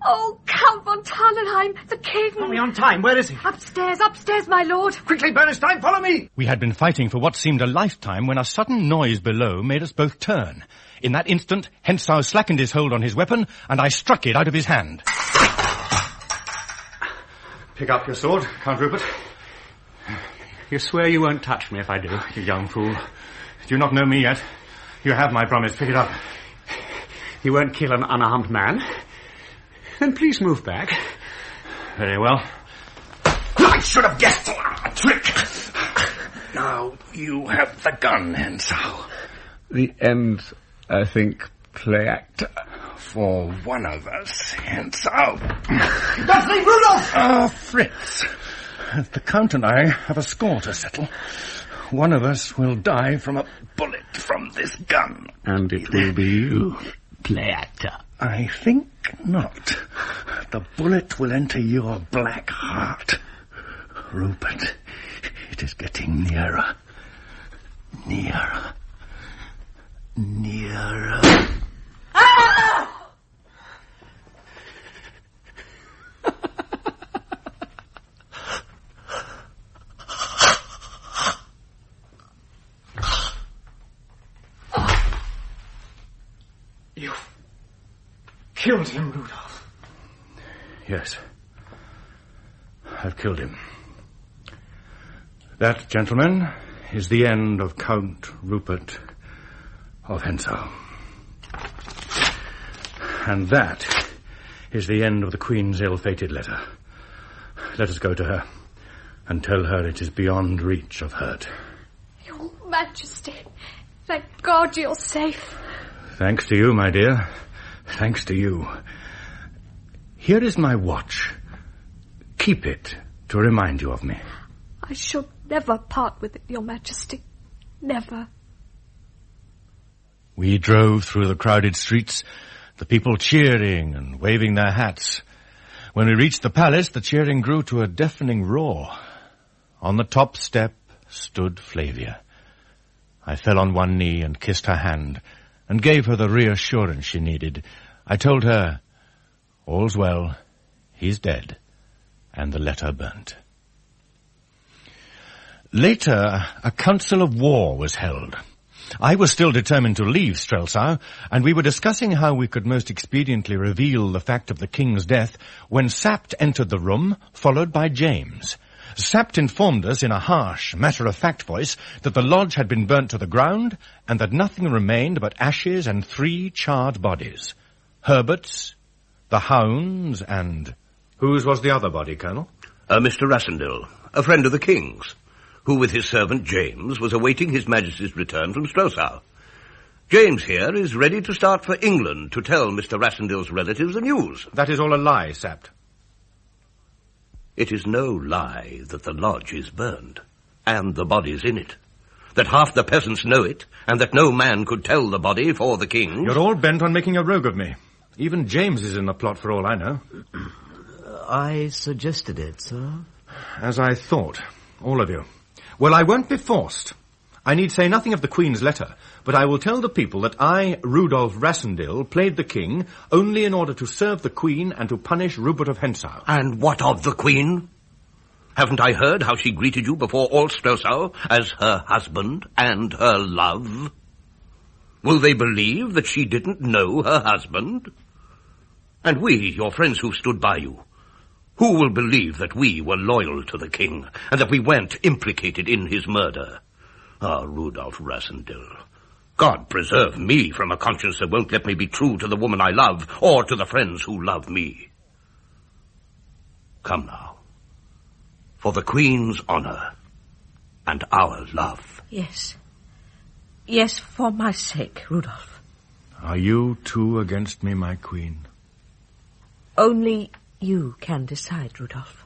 Oh, Count von Tarlenheim, the king. Are we on time? Where is he? Upstairs, my lord. Quickly, Bernstein, follow me! We had been fighting for what seemed a lifetime when a sudden noise below made us both turn. In that instant, Hentzau slackened his hold on his weapon, and I struck it out of his hand. Pick up your sword, Count Rupert. You swear you won't touch me if I do? You young fool. Do you not know me yet? You have my promise. Pick it up. You won't kill an unarmed man? Then please move back. Very well. I should have guessed a trick. Now you have the gun, Hentzau. The end, I think, play actor. For one of us, Hentzau. That's me, Rudolph! Fritz. The Count and I have a score to settle. One of us will die from a bullet from this gun. And it will be you, play actor. I think not. The bullet will enter your black heart. Rupert, it is getting nearer. Nearer. Nearer. Ah! You've killed him, Rudolph. Yes. I've killed him. That, gentlemen, is the end of Count Rupert of Hentzau. And that is the end of the Queen's ill-fated letter. Let us go to her and tell her it is beyond reach of hurt. Your Majesty, thank God you're safe. Thanks to you, my dear. Thanks to you. Here is my watch. Keep it to remind you of me. I shall never part with it, Your Majesty. Never. We drove through the crowded streets, the people cheering and waving their hats. When we reached the palace, the cheering grew to a deafening roar. On the top step stood Flavia. I fell on one knee and kissed her hand, and gave her the reassurance she needed. I told her, all's well, he's dead, and the letter burnt. Later, a council of war was held. I was still determined to leave Strelsau, and we were discussing how we could most expediently reveal the fact of the king's death when Sapt entered the room, followed by James. Sapt informed us in a harsh, matter-of-fact voice that the lodge had been burnt to the ground and that nothing remained but ashes and 3 charred bodies. Herbert's, the hound's, and... Whose was the other body, Colonel? Mr. Rassendyll, a friend of the king's, who with his servant James was awaiting His Majesty's return from Strelsau. James here is ready to start for England to tell Mr. Rassendyll's relatives the news. That is all a lie, Sapt. It is no lie that the lodge is burned, and the bodies in it. That half the peasants know it, and that no man could tell the body for the king. You're all bent on making a rogue of me. Even James is in the plot for all I know. I suggested it, sir. As I thought. All of you. Well, I won't be forced. I need say nothing of the Queen's letter, but I will tell the people that I, Rudolf Rassendyll, played the king only in order to serve the Queen and to punish Rupert of Hentzau. And what of the Queen? Haven't I heard how she greeted you before all Strelsau as her husband and her love? Will they believe that she didn't know her husband? And we, your friends who stood by you, who will believe that we were loyal to the king and that we weren't implicated in his murder? Ah, Rudolf Rassendyll, God preserve me from a conscience that won't let me be true to the woman I love or to the friends who love me. Come now. For the Queen's honour and our love. Yes. Yes, for my sake, Rudolf. Are you too against me, my Queen? Only you can decide, Rudolf.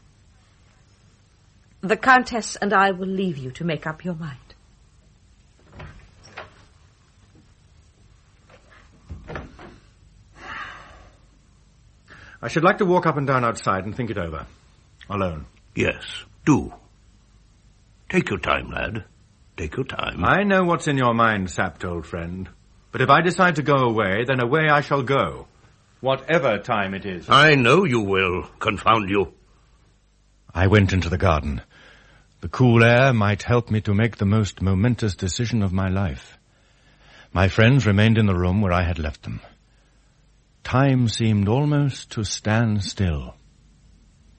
The Countess and I will leave you to make up your mind. I should like to walk up and down outside and think it over. Alone. Yes, do. Take your time, lad. Take your time. I know what's in your mind, sapped old friend. But if I decide to go away, then away I shall go. Whatever time it is. I know you will, confound you. I went into the garden. The cool air might help me to make the most momentous decision of my life. My friends remained in the room where I had left them. Time seemed almost to stand still,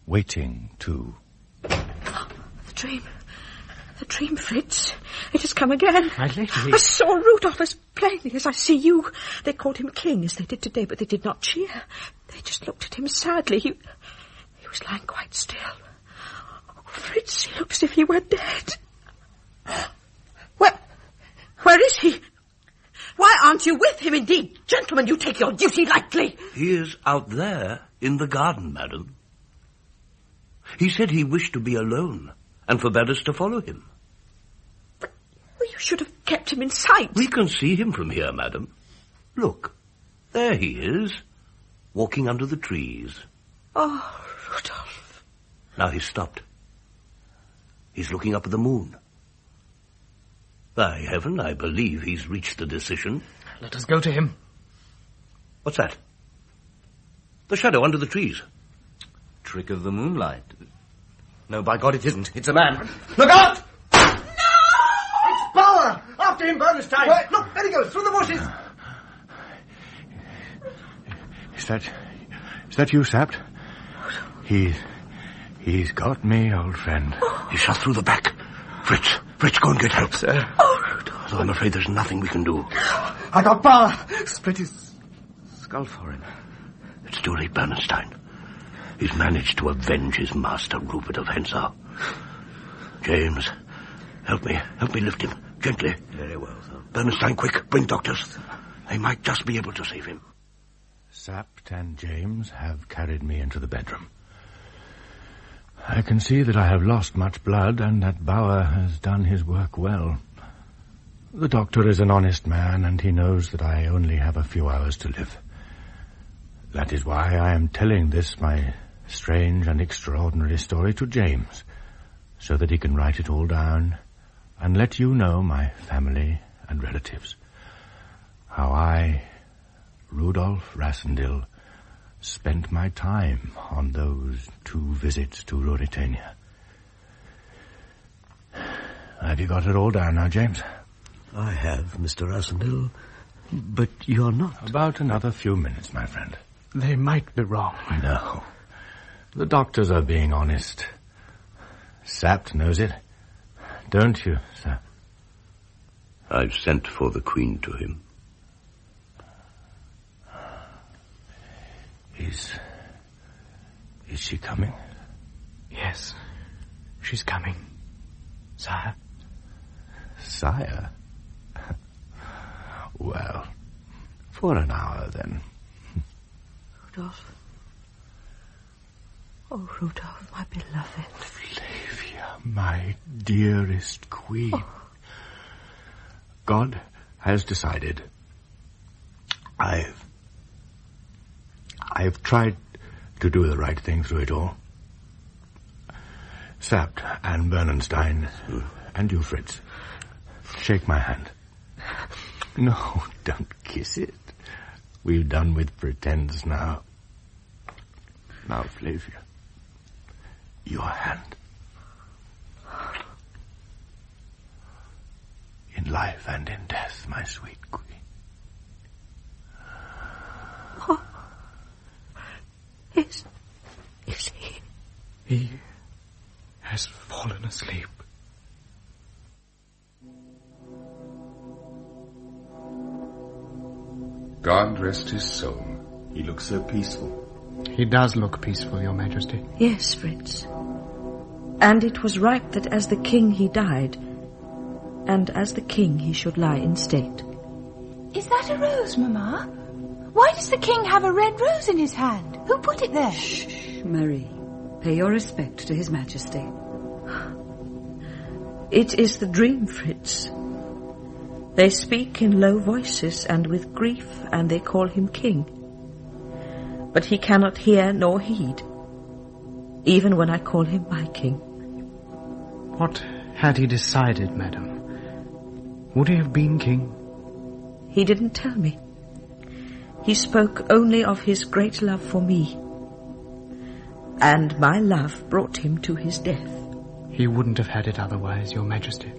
waiting to... The dream. The dream, Fritz. It has come again. My lady. I saw Rudolf as plainly as I see you. They called him king, as they did today, but they did not cheer. They just looked at him sadly. He was lying quite still. Oh, Fritz, he looked as if he were dead. Where is he? Why aren't you with him, indeed? Gentlemen, you take your duty lightly. He is out there in the garden, madam. He said he wished to be alone and forbade us to follow him. But you should have kept him in sight. We can see him from here, madam. Look, there he is, walking under the trees. Oh, Rudolf. Now he's stopped. He's looking up at the moon. By heaven, I believe he's reached a decision. Let us go to him. What's that? The shadow under the trees. Trick of the moonlight. No, by God, it isn't. It's a man. Look out! No! It's Bauer! After him, Bernstein! Wait. Look, there he goes, through the bushes! Is that you, Sapt? He's got me, old friend. He shot through the back. Fritz, go and get help. Sir. Though I'm afraid there's nothing we can do. I got Bauer! Split his skull for him. It's too late, Bernstein. He's managed to avenge his master, Rupert of Hentzau. James, help me lift him, gently. Very well, sir. Bernstein, quick, bring doctors. They might just be able to save him. Sapt and James have carried me into the bedroom. I can see that I have lost much blood and that Bauer has done his work well. The doctor is an honest man and he knows that I only have a few hours to live. That is why I am telling this, my strange and extraordinary story, to James, so that he can write it all down and let you know, my family and relatives, how I, Rudolf Rassendyll, spent my time on those 2 visits to Ruritania. Have you got it all down now, James? I have, Mr. Rassendyll, but you're not. About another few minutes, my friend. They might be wrong. No. The doctors are being honest. Sapt knows it. Don't you, sir? I've sent for the Queen to him. Is she coming? Yes, she's coming. Sire? Sire? Well, for an hour, then. Rudolf. Oh, Rudolph, my beloved. Flavia, my dearest queen. Oh. God has decided. I've tried to do the right thing through it all. Sapt and Bernenstein, and you, Fritz, shake my hand. No, don't kiss it. We've done with pretense now. Now, Flavia, your hand. In life and in death, my sweet queen. Oh. Is he? He has fallen asleep. God rest his soul. He looks so peaceful. He does look peaceful, Your Majesty. Yes, Fritz. And it was right that as the king he died, and as the king he should lie in state. Is that a rose, Mamma? Why does the king have a red rose in his hand? Who put it there? Shh, Marie. Pay your respect to His Majesty. It is the dream, Fritz. They speak in low voices and with grief, and they call him king. But he cannot hear nor heed, even when I call him my king. What had he decided, madam? Would he have been king? He didn't tell me. He spoke only of his great love for me. And my love brought him to his death. He wouldn't have had it otherwise, Your Majesty.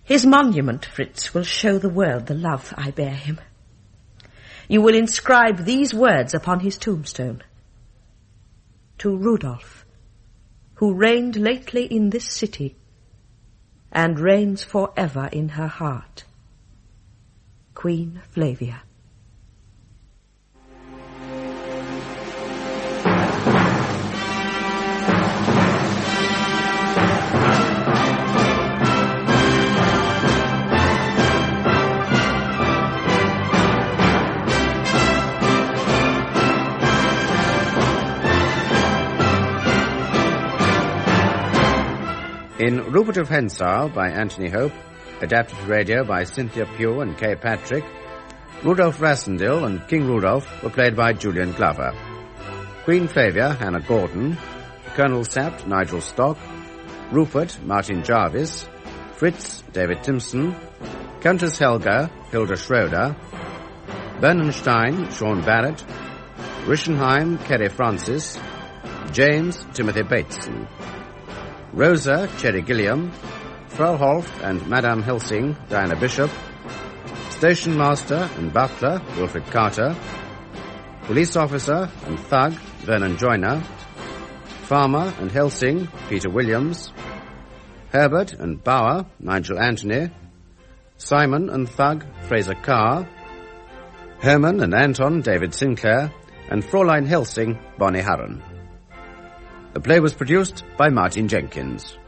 His monument, Fritz, will show the world the love I bear him. You will inscribe these words upon his tombstone. To Rudolph, who reigned lately in this city, and reigns forever in her heart. Queen Flavia. In Rupert of Hentzau by Anthony Hope, adapted to radio by Cynthia Pugh and Kay Patrick, Rudolf Rassendyll and King Rudolph were played by Julian Glover. Queen Flavia, Hannah Gordon, Colonel Sapt, Nigel Stock, Rupert, Martin Jarvis, Fritz, David Timpson, Countess Helga, Hilda Schroeder, Bernenstein, Sean Barrett, Rischenheim, Kerry Francis, James, Timothy Bateson, Rosa, Cherry Gilliam, Frau Holf and Madame Helsing, Diana Bishop, Station Master and Butler, Wilfred Carter, Police Officer and Thug, Vernon Joyner, Farmer and Helsing, Peter Williams, Herbert and Bauer, Nigel Anthony, Simon and Thug, Fraser Carr, Herman and Anton, David Sinclair, and Fräulein Helsing, Bonnie Harron. The play was produced by Martin Jenkins.